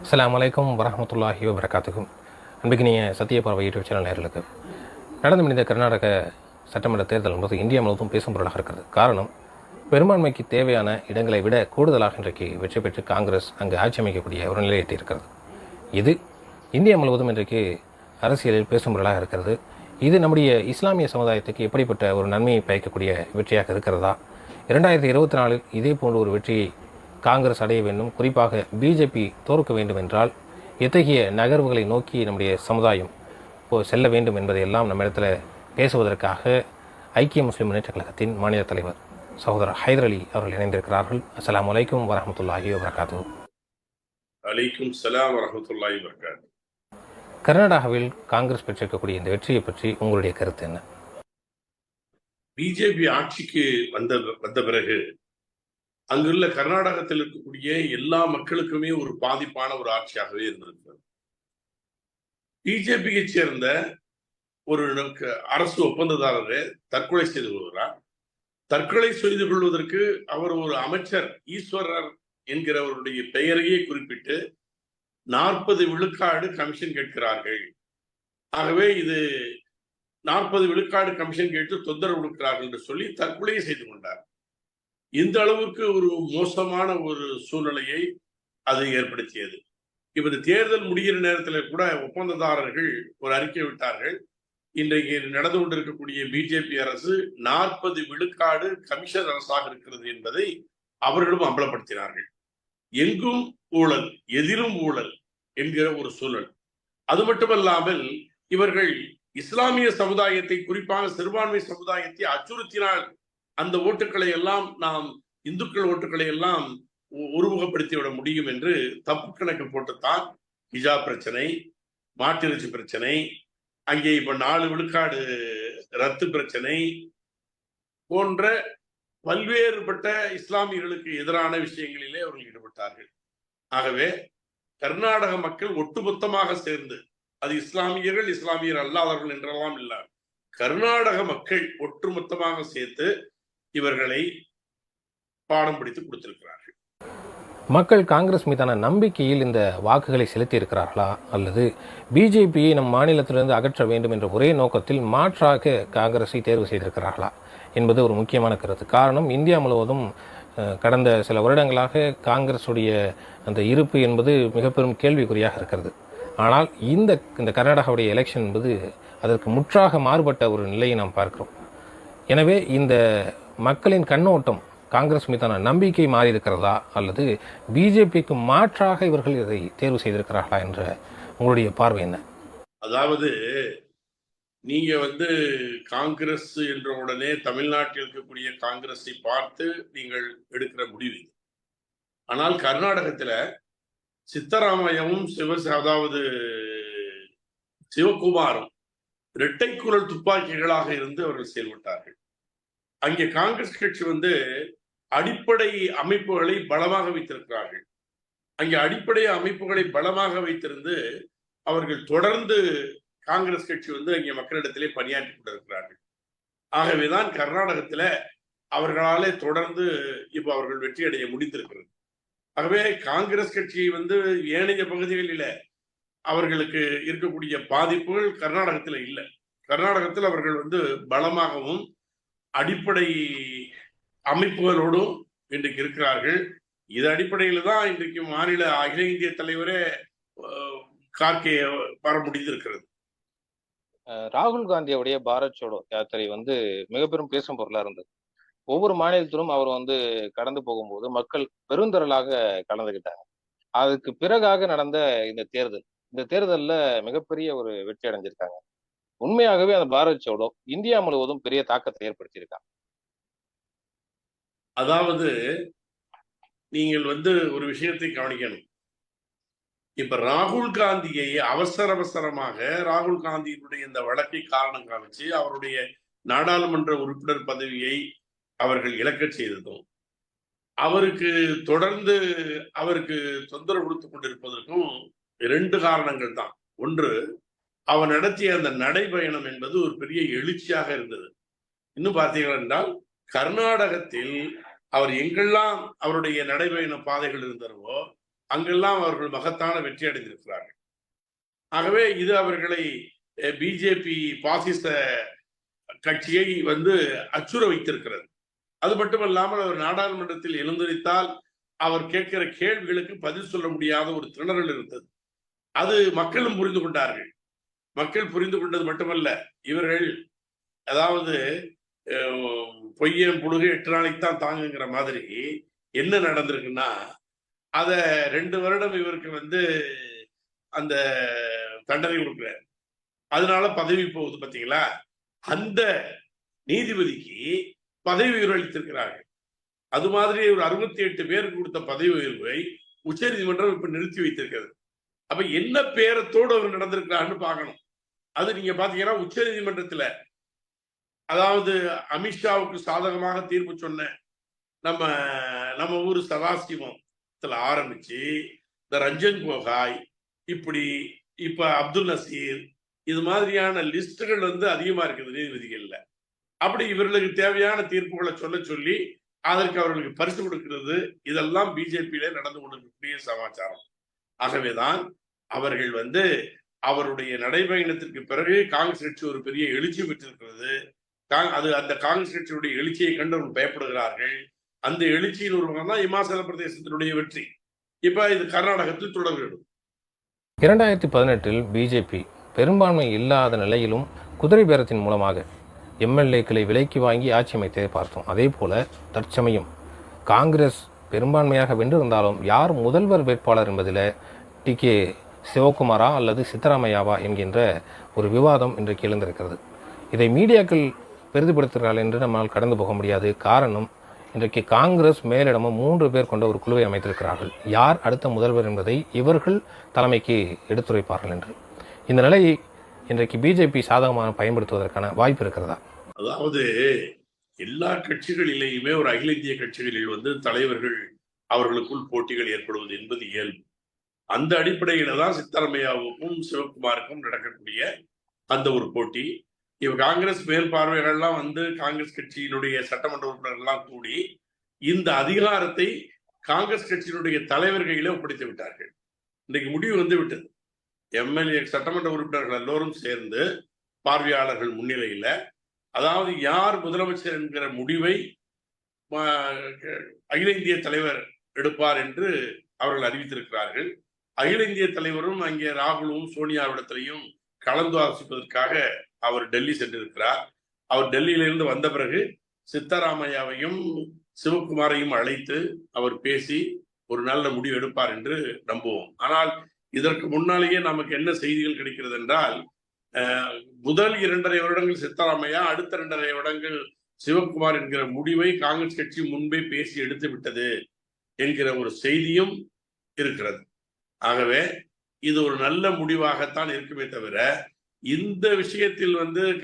அஸ்ஸலாமு அலைக்கும் வரஹ்மத்துல்லாஹி வபரகாத்துஹும். அன்பிக்கினிய சத்தியபறவை யூடியூப் சேனல் நேயர்களுக்கு நடந்து முடிந்த கர்நாடக சட்டமன்ற தேர்தல் என்பது இந்தியா முழுவதும் பேசும் பொருளாக இருக்கிறது. காரணம், பெரும்பான்மைக்கு தேவையான இடங்களை விட கூடுதலாக இன்றைக்கு வெற்றி பெற்று காங்கிரஸ் அங்கு ஆட்சி அமைக்கக்கூடிய ஒரு நிலையை எட்டியிருக்கிறது. இது இந்தியா முழுவதும் இன்றைக்கு அரசியலில் பேசும் பொருளாக இருக்கிறது. இது நம்முடைய இஸ்லாமிய சமுதாயத்துக்கு எப்படிப்பட்ட ஒரு நன்மையை பயக்கக்கூடிய வெற்றியாக இருக்கிறதா? 2024 இதே போன்ற ஒரு வெற்றியை காங்கிரஸ் அடைய வேண்டும், குறிப்பாக பிஜேபி தோற்க வேண்டும் என்றால் எத்தகைய நகர்வுகளை நோக்கி நம்முடைய சமுதாயம் செல்ல வேண்டும் என்பதையெல்லாம் நம்ம இடத்துல பேசுவதற்காக ஐக்கிய முஸ்லிம் முன்னேற்ற கழகத்தின் மாநில தலைவர் சகோதரர் ஹைதர் அலி அவர்கள் இணைந்திருக்கிறார்கள். அஸ்ஸலாமு அலைக்கும் வரஹ்மத்துல்லாஹி வபரகாத்துஹு. அலைக்கும் ஸலாம் வரஹ்மத்துல்லாஹி வபரகாத்துஹு. கர்நாடகாவில் காங்கிரஸ் பெற்றிருக்கக்கூடிய இந்த வெற்றியை பற்றி உங்களுடைய கருத்து என்ன? பிஜேபி ஆட்சிக்கு வந்த பிறகு அங்குள்ள கர்நாடகத்தில் இருக்கக்கூடிய எல்லா மக்களுக்குமே ஒரு பாதிப்பான ஒரு ஆட்சியாகவே இருந்திருக்கிறது. பிஜேபியை சேர்ந்த ஒரு அரசு ஒப்பந்ததாரரை தற்கொலை செய்து கொள்கிறார். தற்கொலை செய்து கொள்வதற்கு அவர் ஒரு அமைச்சர் ஈஸ்வரர் என்கிறவருடைய பெயரையே குறிப்பிட்டு 40 விழுக்காடு கமிஷன் கேட்கிறார்கள். ஆகவே இது 40 விழுக்காடு கமிஷன் கேட்டு தொந்தரவு கொடுக்கிறார்கள் என்று சொல்லி தற்கொலையை செய்து கொண்டார். இந்த அளவுக்கு ஒரு மோசமான ஒரு சூழ்நிலையை அது ஏற்படுத்தியது. இப்ப இந்த தேர்தல் முடிகிற நேரத்தில் கூட ஒப்பந்ததாரர்கள் ஒரு அறிக்கை விட்டார்கள். இன்றைக்கு நடந்து கொண்டிருக்கக்கூடிய பிஜேபி அரசு 40 விழுக்காடு கமிஷன் அரசாக இருக்கிறது என்பதை அவர்களும் அம்பலப்படுத்தினார்கள். எங்கும் ஊழல், எதிலும் ஊழல் என்கிற ஒரு சூழல். அது மட்டுமல்லாமல் இவர்கள் இஸ்லாமிய சமுதாயத்தை, குறிப்பாக சிறுபான்மை சமுதாயத்தை அச்சுறுத்தினால் அந்த ஓட்டுக்களை எல்லாம் நாம் இந்துக்கள் ஓட்டுக்களை எல்லாம் ஒருமுகப்படுத்தி விட முடியும் என்று தப்பு கணக்கு போட்டுத்தான் ஹிஜாப் பிரச்சனை, மாட்டிறைச்சி பிரச்சனை, அங்கே இப்ப 4 விழுக்காடு ரத்து பிரச்சனை போன்ற பல்வேறுபட்ட இஸ்லாமியர்களுக்கு எதிரான விஷயங்களிலே அவர்கள் ஈடுபட்டார்கள். ஆகவே கர்நாடக மக்கள் ஒட்டுமொத்தமாக சேர்ந்து, அது இஸ்லாமியர்கள் இஸ்லாமியர் அல்லாதவர்கள் என்றெல்லாம் இல்ல, கர்நாடக மக்கள் ஒட்டுமொத்தமாக சேர்த்து இவர்களை பாடம் பிடித்து கொடுத்திருக்கிறார்கள். மக்கள் காங்கிரஸ் மீதான நம்பிக்கையில் இந்த வாக்குகளை செலுத்தி இருக்கிறார்களா, அல்லது பிஜேபியை நம் மாநிலத்திலிருந்து அகற்ற வேண்டும் என்ற ஒரே நோக்கத்தில் மாற்றாக காங்கிரஸை தேர்வு செய்திருக்கிறார்களா என்பது ஒரு முக்கியமான கருத்து. காரணம், இந்தியா முழுவதும் கடந்த சில வருடங்களாக காங்கிரஸுடைய அந்த இருப்பு என்பது மிக பெரும் கேள்விக்குறியாக இருக்கிறது. ஆனால் இந்த கர்நாடகாவுடைய எலெக்ஷன் என்பது அதற்கு முற்றாக மாறுபட்ட ஒரு நிலையை நாம் பார்க்கிறோம். எனவே இந்த மக்களின் கண்ணோட்டம் காங்கிரஸ் மீதான நம்பிக்கை மாறி இருக்கிறதா, அல்லது பிஜேபிக்கு மாற்றாக இவர்கள் இதை தேர்வு செய்திருக்கிறார்களா என்ற உங்களுடைய பார்வை என்ன? அதாவது நீங்க காங்கிரஸ் என்ற உடனே தமிழ்நாட்டில் இருக்கக்கூடிய காங்கிரஸை பார்த்து நீங்கள் எடுக்கிற முடிவு. ஆனால் கர்நாடகத்துல சித்தராமையமும் அதாவது சிவகுமாரும் இரட்டை குரல் துப்பாக்கிகளாக இருந்து அவர்கள் செயல்பட்டார்கள். அங்கே காங்கிரஸ் கட்சி அடிப்படை அமைப்புகளை பலமாக வைத்திருக்கிறார்கள். அங்கே அடிப்படை அமைப்புகளை பலமாக வைத்திருந்து அவர்கள் தொடர்ந்து காங்கிரஸ் கட்சி அங்கே மக்களிடத்திலே பணியாற்றி கொண்டிருக்கிறார்கள். ஆகவேதான் கர்நாடகத்துல அவர்களாலே தொடர்ந்து இப்ப அவர்கள் வெற்றி அடைய முடிந்திருக்கிறது. ஆகவே காங்கிரஸ் கட்சியை ஏனைய பகுதிகளில அவர்களுக்கு இருக்கக்கூடிய பாதிப்புகள் கர்நாடகத்துல இல்லை. கர்நாடகத்தில் அவர்கள் பலமாகவும் அடிப்படை அமைப்புகளோடும் இன்றைக்கு இருக்கிறார்கள். இது அடிப்படையில் தான் இன்றைக்கு மாநில அகில இந்திய தலைவரே கார்கே வர முடிந்திருக்கிறது. ராகுல் காந்தியுடைய பாரத் சோடோ யாத்திரை மிக பெரும் பேசும் பொருளா இருந்தது. ஒவ்வொரு மாநிலத்திலும் அவர் கடந்து போகும்போது மக்கள் பெருந்திரளாக கலந்துகிட்டாங்க. அதுக்கு பிறகாக நடந்த இந்த தேர்தல்ல மிகப்பெரிய ஒரு வெற்றி அடைஞ்சிருக்காங்க. உண்மையாகவே அந்த பாரத் சோடோ இந்தியா முழுவதும் பெரிய தாக்கத்தை ஏற்படுத்தியிருக்காங்க. அதாவது நீங்கள் ஒரு விஷயத்தை கவனிக்கணும். இப்ப ராகுல் காந்தியை அவசரமாக ராகுல் காந்தியினுடைய இந்த வழக்கை காரணம் காமிச்சு அவருடைய நாடாளுமன்ற உறுப்பினர் பதவியை அவர்கள் இழக்க செய்ததும், அவருக்கு தொடர்ந்து தொந்தரவு கொடுத்து கொண்டிருப்பதற்கும் 2 காரணங்கள் தான். ஒன்று, அவர் நடத்திய அந்த நடைபயணம் என்பது ஒரு பெரிய எழுச்சியாக இருந்தது. இன்னும் பார்த்தீர்கள் என்றால் கர்நாடகத்தில் அவர் எங்கெல்லாம் அவருடைய நடைபயண பாதைகள் இருந்தனவோ அங்கெல்லாம் அவர்கள் மகத்தான வெற்றி அடைந்திருக்கிறார்கள். ஆகவே இது அவர்களை பிஜேபி பாசிச கட்சியை அச்சுற வைத்திருக்கிறது. அது மட்டுமல்லாமல் அவர் நாடாளுமன்றத்தில் எழுந்தரித்தால் அவர் கேட்கிற கேள்விகளுக்கு பதில் சொல்ல முடியாத ஒரு திணறல் இருந்தது. அது மக்களும் புரிந்து கொண்டார்கள். மக்கள் புரிந்து கொண்டது மட்டுமல்ல, இவர்கள் அதாவது பொய்யன் புழுகு 8 நாளைக்கு தான் தாங்குங்கிற மாதிரி என்ன நடந்திருக்குன்னா, அத 2 வருடம் இவருக்கு அந்த தண்டனை கொடுக்குறாரு. அதனால பதவி போகுது பாத்தீங்களா? அந்த நீதிபதிக்கு பதவி உயர்வு அளித்திருக்கிறார்கள். அது மாதிரி ஒரு 68 பேருக்கு கொடுத்த பதவி உயர்வை உச்ச நீதிமன்றம் இப்ப நிறுத்தி வைத்திருக்கிறது. அப்ப என்ன பேரத்தோடு அவர் நடந்திருக்கிறான்னு பார்க்கணும். அது நீங்க பாத்தீங்கன்னா உச்ச நீதிமன்றத்துல அதாவது அமித்ஷாவுக்கு சாதகமாக தீர்ப்பு சொன்ன நம்ம ஊர் சதாசிவத்துல ஆரம்பிச்சு இந்த ரஞ்சன் கோகாய், இப்ப அப்துல் நசீர், இது மாதிரியான லிஸ்டுகள் அதிகமா இருக்குது நீதிபதிகள்ல. அப்படி இவர்களுக்கு தேவையான தீர்ப்புகளை சொல்லி அதற்கு அவர்களுக்கு பரிசு கொடுக்கிறது, இதெல்லாம் பிஜேபியில நடந்து கொண்டிருக்கக்கூடிய சமாச்சாரம். ஆகவேதான் அவர்கள் அவருடைய நடைபயணத்திற்கு பிறகு காங்கிரஸ் கட்சி ஒரு பெரிய எழுச்சி பெற்றிருக்கிறது. அந்த காங்கிரஸ் கட்சியுடைய எழுச்சியை கண்டு அவர்கள் பயப்படுகிறார்கள். அந்த எழுச்சியின் ஒரு தான் இமாச்சல பிரதேசத்தினுடைய வெற்றி. இப்ப இது கர்நாடகத்தில் தொடர்கிறது. 2018 பிஜேபி பெரும்பான்மை இல்லாத நிலையிலும் குதிரை பேரத்தின் மூலமாக எம்எல்ஏக்களை விலைக்கு வாங்கி ஆட்சி அமைத்ததை பார்த்தோம். அதே போல தற்சமயம் காங்கிரஸ் பெரும்பான்மையாக வென்றிருந்தாலும் யார் முதல்வர் வேட்பாளர் என்பதில் டி.கே. சிவகுமாரா அல்லது சித்தராமையாவா என்கின்ற ஒரு விவாதம் இன்றைக்கு எழுந்திருக்கிறது. இதை மீடியாக்கள் பெரிதுபடுத்துகிறார்கள் என்று நம்மால் கடந்து போக முடியாது. காரணம், இன்றைக்கு காங்கிரஸ் மேலிடமும் 3 பேர் கொண்ட ஒரு குழுவை அமைத்திருக்கிறார்கள். யார் அடுத்த முதல்வர் என்பதை இவர்கள் தலைமைக்கு எடுத்துரைப்பார்கள் என்று. இந்த நிலையை இன்றைக்கு பிஜேபி சாதகமாக பயன்படுத்துவதற்கான வாய்ப்பு இருக்கிறதா? அதாவது எல்லா கட்சிகளிலேயுமே ஒரு அகில இந்திய கட்சிகளில் தலைவர்கள் அவர்களுக்குள் போட்டிகள் ஏற்படுவது என்பது இயல்பு. அந்த அடிப்படையில தான் சித்தராமையாவுக்கும் சிவகுமாருக்கும் நடக்கக்கூடிய அந்த ஒரு போட்டி. இவ காங்கிரஸ் மேற்பார்வைகள்லாம் காங்கிரஸ் கட்சியினுடைய சட்டமன்ற உறுப்பினர்கள்லாம் கூடி இந்த அதிகாரத்தை காங்கிரஸ் கட்சியினுடைய தலைவர் கையில ஒப்படைத்து விட்டார்கள். இன்றைக்கு முடிவு விட்டது. எம்எல்ஏ சட்டமன்ற உறுப்பினர்கள் எல்லோரும் சேர்ந்து பார்வையாளர்கள் முன்னிலையில, அதாவது யார் முதலமைச்சர் என்கிற முடிவை அகில இந்திய தலைவர் எடுப்பார் என்று அவர்கள் அறிவித்திருக்கிறார்கள். அகில இந்திய தலைவரும் அங்கே ராகுலும் சோனியாவிடத்திலையும் கலந்து ஆலோசிப்பதற்காக அவர் டெல்லி சென்றிருக்கிறார். அவர் டெல்லியிலிருந்து வந்த பிறகு சித்தராமையாவையும் சிவகுமாரையும் அழைத்து அவர் பேசி ஒரு நல்ல முடிவு எடுப்பார் என்று நம்புவோம். ஆனால் இதற்கு முன்னாலேயே நமக்கு என்ன செய்திகள் கிடைக்கிறது என்றால், முதல் 2.5 வருடங்கள் சித்தராமையா, அடுத்த 2.5 வருடங்கள் சிவகுமார் என்கிற முடிவை காங்கிரஸ் கட்சி முன்பே பேசி எடுத்து விட்டது என்கிற ஒரு செய்தியும் இருக்கிறது. ஆகவே இது ஒரு நல்ல முடிவாகத்தான் இருக்குமே தவிர, இந்த விஷயத்தில்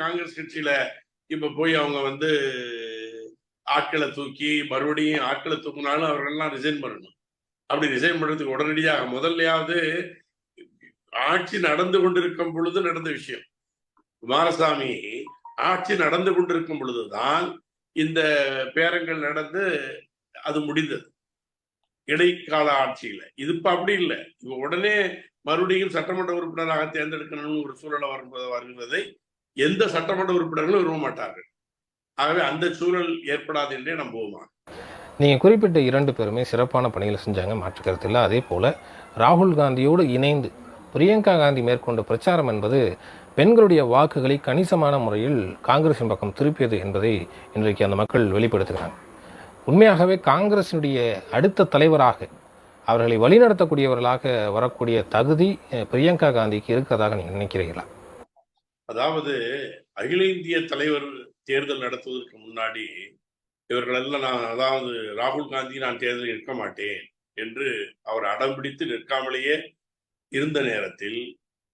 காங்கிரஸ் கட்சியில இப்ப போய் அவங்க ஆட்களை தூக்கி மறுபடியும் ஆட்களை தூக்கினாலும் அவர்கள்லாம் ரிசைன் பண்ணணும். அப்படி ரிசைன் பண்றதுக்கு உடனடியாக முதல்லையாவது ஆட்சி நடந்து கொண்டிருக்கும் பொழுது நடந்த விஷயம். குமாரசாமி ஆட்சி நடந்து கொண்டிருக்கும் பொழுதுதான் இந்த பேரங்கள் நடந்து அது முடிந்தது இடைக்கால ஆட்சியில. இது இப்ப அப்படி இல்லை. இப்ப உடனே மறுபடியும் சட்டமன்ற உறுப்பினராக தேர்ந்தெடுக்கணும்னு ஒரு சூழலை வருவதை எந்த சட்டமன்ற உறுப்பினர்களும் விரும்ப மாட்டார்கள். ஆகவே அந்த சூழல் ஏற்படாது என்றே நம்புவோமா. நீங்க குறிப்பிட்ட 2 பேருமே சிறப்பான பணிகளை செஞ்சாங்க, மாற்று கருத்து இல்லை. அதே போல ராகுல் காந்தியோடு இணைந்து பிரியங்கா காந்தி மேற்கொண்ட பிரச்சாரம் என்பது பெண்களுடைய வாக்குகளை கணிசமான முறையில் காங்கிரசின் பக்கம் திருப்பியது என்பதை இன்றைக்கு அந்த மக்கள் வெளிப்படுத்துகிறாங்க. உண்மையாகவே காங்கிரசினுடைய அடுத்த தலைவராக அவர்களை வழிநடத்தக்கூடியவர்களாக வரக்கூடிய தகுதி பிரியங்கா காந்திக்கு இருக்கிறதாக நீங்க நினைக்கிறீர்களா? அதாவது அகில இந்திய தலைவர் தேர்தல் நடத்துவதற்கு முன்னாடி இவர்களெல்லாம் அதாவது ராகுல் காந்தி நான் தேர்தலில் நிற்க மாட்டேன் என்று அவர் அடம்பிடித்து நிற்காமலேயே இருந்த நேரத்தில்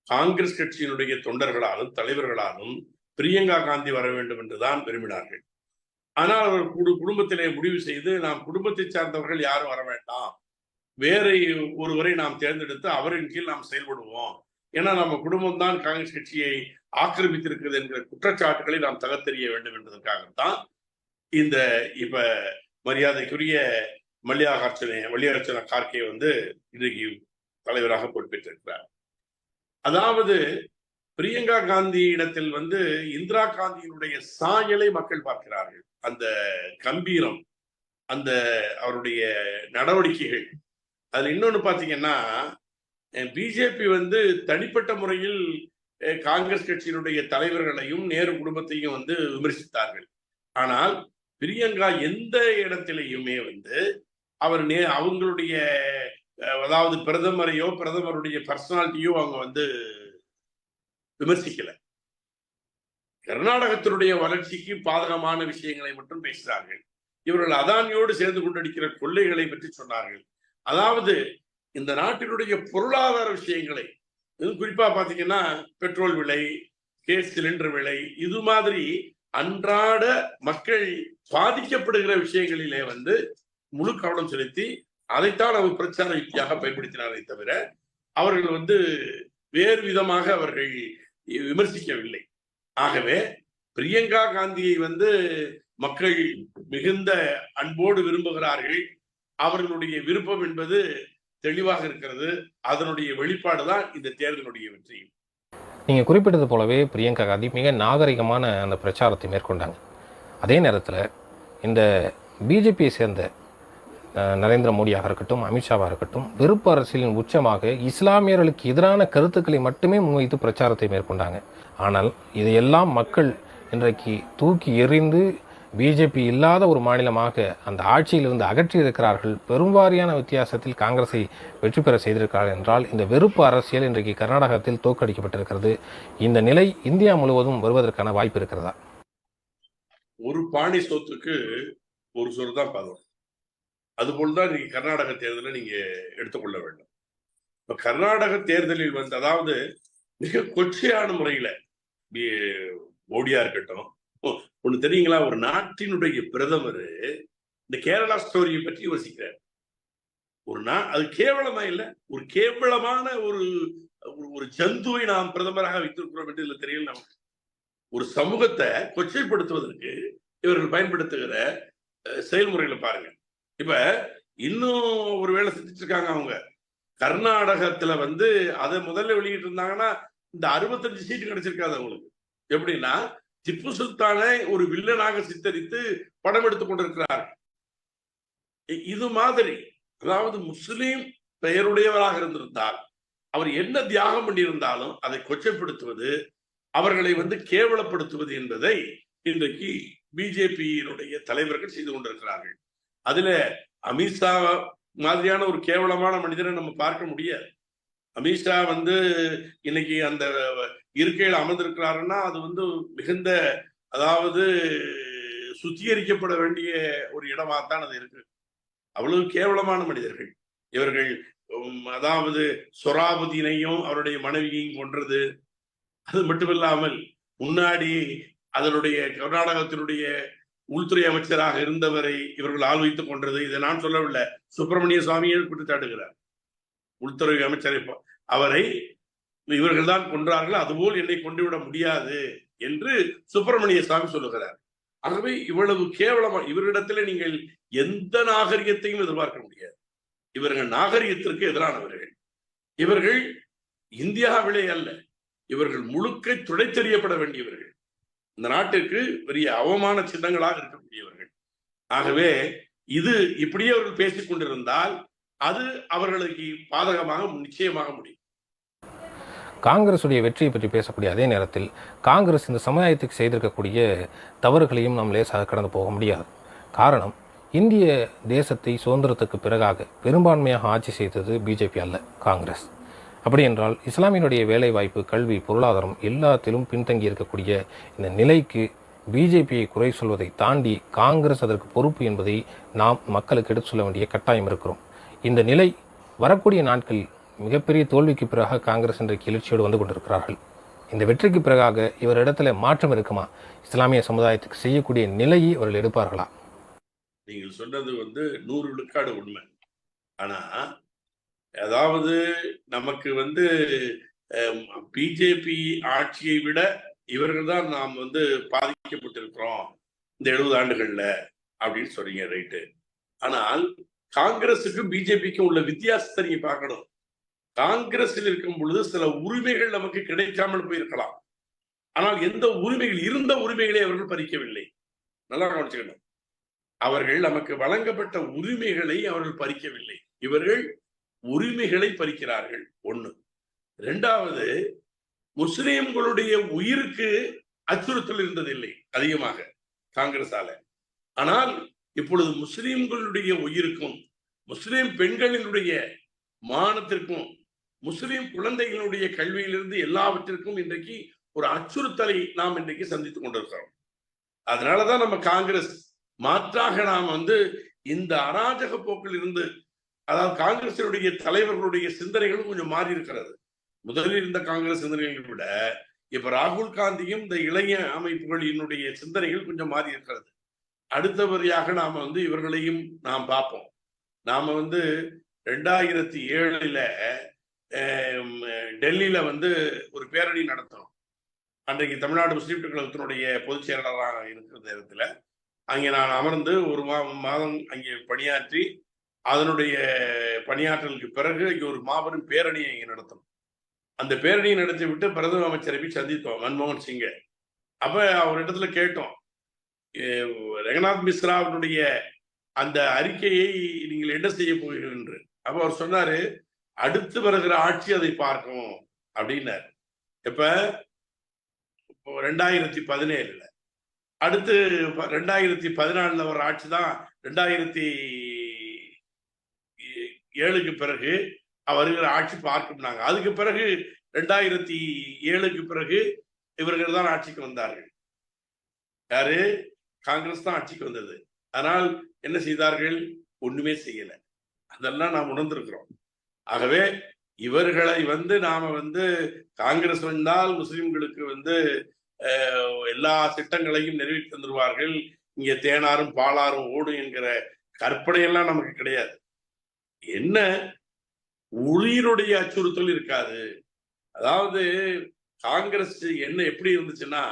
காங்கிரஸ் கட்சியினுடைய தொண்டர்களாலும் தலைவர்களாலும் பிரியங்கா காந்தி வர வேண்டும் என்றுதான் விரும்பினார்கள். ஆனால் அவர் குடும்பத்திலே முடிவு செய்து, நாம் குடும்பத்தை சார்ந்தவர்கள் யாரும் வர வேண்டாம், வேறு ஒருவரை நாம் தேர்ந்தெடுத்து அவரின் கீழ் நாம் செயல்படுவோம், ஏன்னா நம்ம குடும்பம் தான் காங்கிரஸ் கட்சியை ஆக்கிரமித்திருக்கிறது என்கிற குற்றச்சாட்டுகளை நாம் தகர்த்தெறிய வேண்டும் என்பதற்காகத்தான் இந்த இப்ப மரியாதைக்குரிய மல்லிகார்ஜுன கார்கே வந்து இன்றைக்கு தலைவராக பொறுப்பேற்றிருக்கிறார். அதாவது பிரியங்கா காந்தி இடத்தில் வந்து இந்திரா காந்தியினுடைய சாயலை மக்கள் பார்க்கிறார்கள். அந்த கம்பீரம், அந்த அவருடைய நடவடிக்கைகள். அதுல இன்னொன்னு பாத்தீங்கன்னா, பிஜேபி வந்து தனிப்பட்ட முறையில் காங்கிரஸ் கட்சியினுடைய தலைவர்களையும் நேரு குடும்பத்தையும் வந்து விமர்சித்தார்கள். ஆனால் பிரியங்கா எந்த இடத்திலையுமே வந்து அவங்களுடைய அதாவது பிரதமரையோ பிரதமருடைய பர்சனாலிட்டியோ அவங்க வந்து விமர்சிக்கல. கர்நாடகத்தினுடைய வளர்ச்சிக்கு பாதகமான விஷயங்களை மட்டும் பேசுகிறார்கள். இவர்கள் அதானியோடு சேர்ந்து கொண்டடிக்கிற கொள்ளைகளை பற்றி சொன்னார்கள். அதாவது இந்த நாட்டினுடைய பொருளாதார விஷயங்களை, குறிப்பா பாத்தீங்கன்னா பெட்ரோல் விலை, கேஸ் சிலிண்டர் விலை, இது மாதிரி அன்றாட மக்கள் பாதிக்கப்படுகிற விஷயங்களிலே வந்து முழு கவனம் செலுத்தி அதைத்தான் அவர் பிரச்சார யுக்தியாக பயன்படுத்தினாரே தவிர அவர்கள் வந்து வேறு விதமாக அவர்கள் விமர்சிக்கவில்லை. ஆகவே பிரியங்கா காந்தியை வந்து மக்கள் மிகுந்த அன்போடு விரும்புகிறார்கள். அவர்களுடைய விருப்பம் என்பது தெளிவாக இருக்கிறது. அதனுடைய வெளிப்பாடுதான் இந்த தேர்தலுடைய வெற்றி. நீங்க குறிப்பிட்டது போலவே பிரியங்கா காந்தி மிக நாகரிகமான அந்த பிரச்சாரத்தை மேற்கொண்டாங்க. அதே நேரத்தில் இந்த பிஜேபியை சேர்ந்த நரேந்திர மோடியாக இருக்கட்டும், அமித்ஷாவாக இருக்கட்டும், வெறுப்பு அரசியலின் உச்சமாக இஸ்லாமியர்களுக்கு எதிரான கருத்துக்களை மட்டுமே முன்வைத்து பிரச்சாரத்தை மேற்கொண்டாங்க. ஆனால் இதையெல்லாம் மக்கள் இன்றைக்கு தூக்கி எறிந்து பிஜேபி இல்லாத ஒரு மாநிலமாக அந்த ஆட்சியிலிருந்து அகற்றி இருக்கிறார்கள். பெரும்வாரியான வித்தியாசத்தில் காங்கிரஸை வெற்றி பெற செய்திருக்கிறார்கள் என்றால் இந்த வெறுப்பு அரசியல் இன்றைக்கு கர்நாடகத்தில் தோற்கடிக்கப்பட்டிருக்கிறது. இந்த நிலை இந்தியா முழுவதும் வருவதற்கான வாய்ப்பு இருக்கிறதா? ஒரு பாணி சொத்துக்கு ஒரு சொல் தான் பதம். அதுபோல்தான் நீங்க கர்நாடக தேர்தலை நீங்க எடுத்துக்கொள்ள வேண்டும். இப்ப கர்நாடக தேர்தலில் வந்து அதாவது மிக கொச்சையான முறையில மோடியா இருக்கட்டும், ஒண்ணு தெரியுங்களா, ஒரு நாட்டினுடைய பிரதமர் இந்த கேரளா ஸ்டோரியை பற்றி யோசிக்கிறார். அது கேவலமா இல்ல, ஒரு கேவலமான ஒரு ஜந்துவை நாம் பிரதமராக வைத்திருக்கிறோம் என்று இதுல தெரியல. நமக்கு ஒரு சமூகத்தை கொச்சைப்படுத்துவதற்கு இவர்கள் பயன்படுத்துகிற செயல்முறைகளை பாருங்க. இப்ப இன்னும் ஒரு வேலை செஞ்சுட்டு இருக்காங்க அவங்க. கர்நாடகத்துல வந்து அதை முதல்ல வெளியிட்டு இருந்தாங்கன்னா இந்த 65 சீட்டு கிடைச்சிருக்காது அவங்களுக்கு. எப்படின்னா திப்பு சுல்தானை ஒரு வில்லனாக சித்தரித்து படம் எடுத்துக் கொண்டிருக்கிறார்கள். இது மாதிரி அதாவது முஸ்லீம் பெயருடையவராக இருந்திருந்தால் அவர் என்ன தியாகம் பண்ணியிருந்தாலும் அதை கொச்சைப்படுத்துவது, அவர்களை வந்து கேவலப்படுத்துவது என்பதை இன்றைக்கு பிஜேபியினுடைய தலைவர்கள் செய்து கொண்டிருக்கிறார்கள். அதுல அமித்ஷா மாதிரியான ஒரு கேவலமான மனிதரை நம்ம பார்க்க முடியாது. அமித்ஷா வந்து இன்னைக்கு அந்த இருக்கையில் அமர்ந்திருக்கிறாருன்னா அது வந்து மிகுந்த அதாவது சுத்திகரிக்கப்பட வேண்டிய ஒரு இடமாகத்தான் அது இருக்கு. அவ்வளவு கேவலமான மனிதர்கள் இவர்கள். அதாவது சொராபுதீனையும் அவருடைய மனைவியையும் கொன்றது, அது மட்டுமில்லாமல் முன்னாடி அதனுடைய கர்நாடகத்தினுடைய உள்துறை அமைச்சராக இருந்தவரை இவர்கள் ஆள் வைத்துக் கொன்றது. இதை நான் சொல்லவில்லை, சுப்பிரமணிய சுவாமியை குற்றச்சாட்டுகிறார். உள்துறை அமைச்சரை அவரை இவர்கள் தான் கொன்றார்கள், அதுபோல் என்னை கொண்டுவிட முடியாது என்று சுப்பிரமணிய சுவாமி சொல்லுகிறார். ஆகவே இவ்வளவு கேவலமா இவரிடத்துல நீங்கள் எந்த நாகரிகத்தையும் எதிர்பார்க்க முடியாது. இவர்கள் நாகரிகத்திற்கு எதிரானவர்கள். இவர்கள் இந்தியாவிலே அல்ல, இவர்கள் முழுக்க துடைத்தெறியப்பட வேண்டியவர்கள், இந்த நாட்டிற்கு பெரிய அவமான சின்னங்களாக இருக்கக்கூடியவர்கள். ஆகவே இது இப்படியே அவர்கள் பேசிக் கொண்டிருந்தால் அது அவர்களுக்கு பாதகமாக நிச்சயமாக முடியும். காங்கிரசுடைய வெற்றியை பற்றி பேசக்கூடிய அதே நேரத்தில் காங்கிரஸ் இந்த சமுதாயத்துக்கு செய்திருக்கக்கூடிய தவறுகளையும் நாம் லேசாக கடந்து போக முடியாது. காரணம், இந்திய தேசத்தை சுதந்திரத்துக்கு பிறகாக பெரும்பான்மையாக ஆட்சி செய்தது பிஜேபி அல்ல, காங்கிரஸ். அப்படி என்றால் இஸ்லாமியனுடைய வேலைவாய்ப்பு, கல்வி, பொருளாதாரம் எல்லாத்திலும் பின்தங்கி இருக்கக்கூடிய இந்த நிலைக்கு பிஜேபியை குறை சொல்வதை தாண்டி காங்கிரஸ் அதற்கு பொறுப்பு என்பதை நாம் மக்களுக்கு எடுத்து சொல்ல வேண்டிய கட்டாயம் இருக்கிறோம். இந்த நிலை வரக்கூடிய நாட்களில் மிகப்பெரிய தோல்விக்கு பிறகு காங்கிரஸ் என்ற எழுச்சியோடு வந்து கொண்டிருக்கிறார்கள். இந்த வெற்றிக்கு பிறகாக இவரிடத்துல மாற்றம் இருக்குமா? இஸ்லாமிய சமுதாயத்துக்கு செய்யக்கூடிய நிலையை அவர்கள் எடுப்பார்களா? நீங்கள் சொன்னது 100 விழுக்காடு உண்மை. ஆனா அதாவது நமக்கு பிஜேபி ஆட்சியை விட இவர்கள் தான் நாம் பாதிக்கப்பட்டிருக்கிறோம் இந்த 70 ஆண்டுகள்ல அப்படின்னு சொல்றீங்க, ரைட்டு. ஆனால் காங்கிரஸுக்கும் பிஜேபிக்கும் உள்ள வித்தியாசத்தை நீங்க பார்க்கணும். காங்கிரஸில் இருக்கும் பொழுது சில உரிமைகள் நமக்கு கிடைக்காமல் போயிருக்கலாம். ஆனால் எந்த உரிமைகள், இருந்த உரிமைகளை அவர்கள் பறிக்கவில்லை. நல்லா கவனிச்சுக்கணும். அவர்கள் நமக்கு வழங்கப்பட்ட உரிமைகளை அவர்கள் பறிக்கவில்லை. இவர்கள் உரிமைகளை பறிக்கிறார்கள். ஒண்ணு. இரண்டாவது, முஸ்லிம்களுடைய உயிருக்கு அச்சுறுத்தல் இருந்ததில்லை அதிகமாக காங்கிரஸால. ஆனால் இப்பொழுது முஸ்லிம்களுடைய உயிருக்கும், முஸ்லிம் பெண்களினுடைய மானத்திற்கும், முஸ்லிம் குழந்தைகளுடைய கல்வியிலிருந்து எல்லாவற்றிற்கும் இன்றைக்கு ஒரு அச்சுறுத்தலை நாம் இன்றைக்கு சந்தித்துக் கொண்டிருக்கிறோம். அதனாலதான் நம்ம காங்கிரஸ் மாற்றாக நாம் இந்த அராஜக போக்கில் இருந்து, அதாவது காங்கிரசினுடைய தலைவர்களுடைய சிந்தனைகளும் கொஞ்சம் மாறி இருக்கிறது. முதலில் இருந்த காங்கிரஸ் சிந்தனைகளை விட இப்ப ராகுல் காந்தியும் இந்த இளைய அமைப்புகளினுடைய சிந்தனைகள் கொஞ்சம் மாறி இருக்கிறது. அடுத்தபடியாக நாம இவர்களையும் நாம் பார்ப்போம். நாம 2007 டெல்லியில ஒரு பேரணி நடத்தணும். அன்றைக்கு தமிழ்நாடு முஸ்லீம் கழகத்தினுடைய பொதுச் செயலாளராக இருக்கிற நேரத்தில் அங்கே நான் அமர்ந்து ஒரு மாதம் அங்கே பணியாற்றி, அதனுடைய பணியாற்றலுக்கு பிறகு இங்கே ஒரு மாபெரும் பேரணியை இங்கே நடத்தணும். அந்த பேரணியை நடத்தி விட்டு பிரதம அமைச்சரை போய் சந்தித்தோம், மன்மோகன் சிங்கை. அப்ப அவரிடத்துல கேட்டோம், ரங்கநாத் மிஸ்ராவினுடைய அந்த அறிக்கையை நீங்கள் என்ன செய்ய போகிறீர்கள் என்று. அப்ப அவர் சொன்னாரு, அடுத்து வருகிற ஆட்சி அதை பார்க்கும் அப்படின்னாரு. இப்ப 2017 அடுத்து 2014 வர ஆட்சி தான் 2007 பிறகு வருகிற ஆட்சி பார்க்கும்னாங்க. அதுக்கு பிறகு 2007 பிறகு இவர்கள் தான் ஆட்சிக்கு வந்தார்கள். யாரு? காங்கிரஸ் தான் ஆட்சிக்கு வந்தது. ஆனால் என்ன செய்தார்கள்? ஒண்ணுமே செய்யல. அதெல்லாம் நாம் உணர்ந்திருக்கிறோம். ஆகவே இவர்களை நாம காங்கிரஸ் வந்தால் முஸ்லிம்களுக்கு எல்லா திட்டங்களையும் நிறைவேற்றி தந்துருவார்கள், இங்க தேனாரும் பாலாரும் ஓடும் என்கிற கற்பனையெல்லாம் நமக்கு கிடையாது. என்ன உயிரினுடைய அச்சுறுத்தல் இருக்காது. அதாவது காங்கிரஸ் என்ன எப்படி இருந்துச்சுன்னா,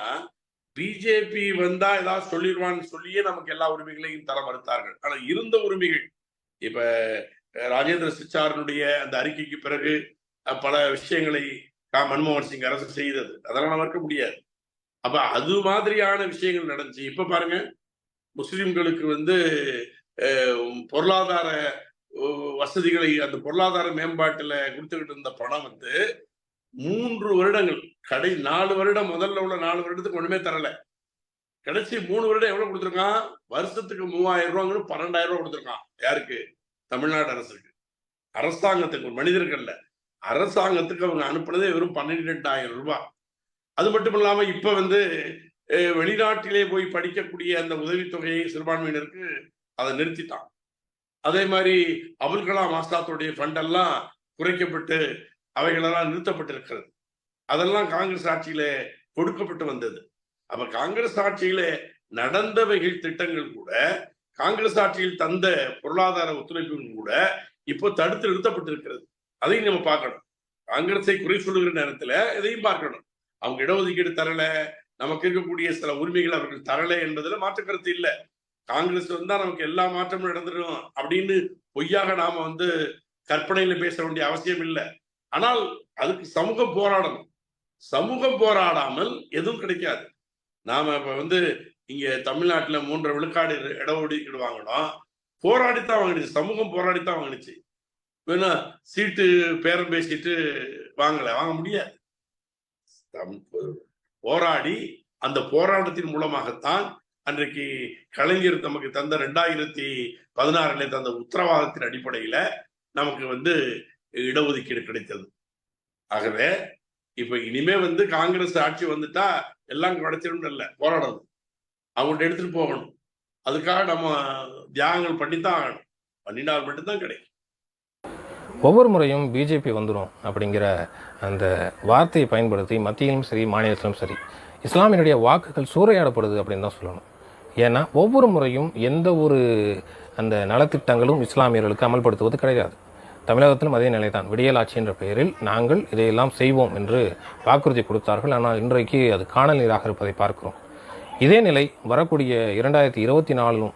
பிஜேபி வந்தா ஏதாவது சொல்லிடுவான்னு சொல்லியே நமக்கு எல்லா உரிமைகளையும் தர மறுத்தார்கள். ஆனா இருந்த உரிமைகள், இப்ப ராஜேந்திர சிச்சாரனுடைய அந்த அறிக்கைக்கு பிறகு பல விஷயங்களை மன்மோகன் சிங் அரசு செய்தது, அதெல்லாம் மறுக்க முடியாது. அப்ப அது மாதிரியான விஷயங்கள் நடந்துச்சு. இப்ப பாருங்க, முஸ்லிம்களுக்கு பொருளாதார வசதிகளை, அந்த பொருளாதார மேம்பாட்டுல கொடுத்துக்கிட்டு இருந்த பணம் 3 வருடங்கள், 4 வருடம், முதல்ல உள்ள 4 வருடத்துக்கு ஒண்ணுமே தரல. கடைசி 3 வருடம் எவ்வளவு கொடுத்துருக்கான்? வருஷத்துக்கு 3000 ரூபாங்கன்னு 12,000 ரூபாய் கொடுத்துருக்கான். யாருக்கு? தமிழ்நாடு அரசுக்கு, அரசாங்கத்துக்கு, மனிதர்கள்ல அரசாங்கத்துக்கு அவங்க அனுப்புனதே வெறும் 12,000 ரூபாய். அது மட்டும் இல்லாம இப்ப வெளிநாட்டிலே போய் படிக்கக்கூடிய அந்த உதவித்தொகையை சிறுபான்மையினருக்கு அதை நிறுத்திட்டான். அதே மாதிரி அபுல் கலாம் ஆசாத்துடைய ஃபண்ட் எல்லாம் குறைக்கப்பட்டு அவைகளெல்லாம் நிறுத்தப்பட்டிருக்கிறது. அதெல்லாம் காங்கிரஸ் ஆட்சியில கொடுக்கப்பட்டு வந்தது. அப்ப காங்கிரஸ் ஆட்சியில நடந்தவைகள் திட்டங்கள் கூட, காங்கிரஸ் ஆட்சியில் தந்த பொருளாதார ஒத்துழைப்பும் கூட இப்போ தடுத்து நிறுத்தப்பட்டிருக்கிறது. அதையும் நம்ம பார்க்கணும். காங்கிரஸை குறை சொல்லுகிற நேரத்துல இதையும் பார்க்கணும். அவங்க இடஒதுக்கீடு தரல, நமக்கு இருக்கக்கூடிய சில உரிமைகள் அவர்கள் தரல என்பதுல மாற்று கருத்து இல்லை. காங்கிரஸ் வந்தா நமக்கு எல்லா மாற்றமும் நடந்துடும் அப்படின்னு பொய்யாக நாம கற்பனையில பேச வேண்டிய அவசியம் இல்லை. ஆனால் அதுக்கு சமூகம் போராடணும். சமூகம் போராடாமல் எதுவும் கிடைக்காது. நாம இப்ப இங்க தமிழ்நாட்டுல 3 விழுக்காடு இடஒதுக்கீடு வாங்கணும், போராடித்தான் வாங்கிடுச்சு, சமூகம் போராடித்தான் வாங்கிடுச்சு. வேணா சீட்டு பேரம் பேசிட்டு வாங்க முடியாது. போராடி அந்த போராட்டத்தின் மூலமாகத்தான் அன்றைக்கு கலைஞர் நமக்கு தந்த 2016 தந்த உத்தரவாதத்தின் அடிப்படையில நமக்கு இடஒதுக்கீடு கிடைத்தது. ஆகவே இப்ப இனிமே காங்கிரஸ் ஆட்சி வந்துட்டா எல்லாம் கிடைச்சிடும் இல்ல, போராடணும், அவங்கள்ட்ட எடுத்துட்டு போகணும். அதுக்காக நம்ம தியாகங்கள் பண்ணித்தான் ஆகணும். பண்ணினால் மட்டும்தான் கிடைக்கும். ஒவ்வொரு முறையும் பிஜேபி வந்துடும் அப்படிங்கிற அந்த வார்த்தையை பயன்படுத்தி மத்தியிலும் சரி மாநிலத்திலும் சரி இஸ்லாமியனுடைய வாக்குகள் சூறையாடப்படுது அப்படின்னு தான் சொல்லணும். ஏன்னா ஒவ்வொரு முறையும் எந்த ஒரு அந்த நலத்திட்டங்களும் இஸ்லாமியர்களுக்கு அமல்படுத்துவது கிடையாது. தமிழகத்திலும் அதே நிலை தான். விடியல் ஆட்சி என்ற பெயரில் நாங்கள் இதையெல்லாம் செய்வோம் என்று வாக்குறுதி கொடுத்தார்கள். ஆனால் இன்றைக்கு அது காணல் நீராக இருப்பதை பார்க்கிறோம். இதே நிலை வரக்கூடிய 2024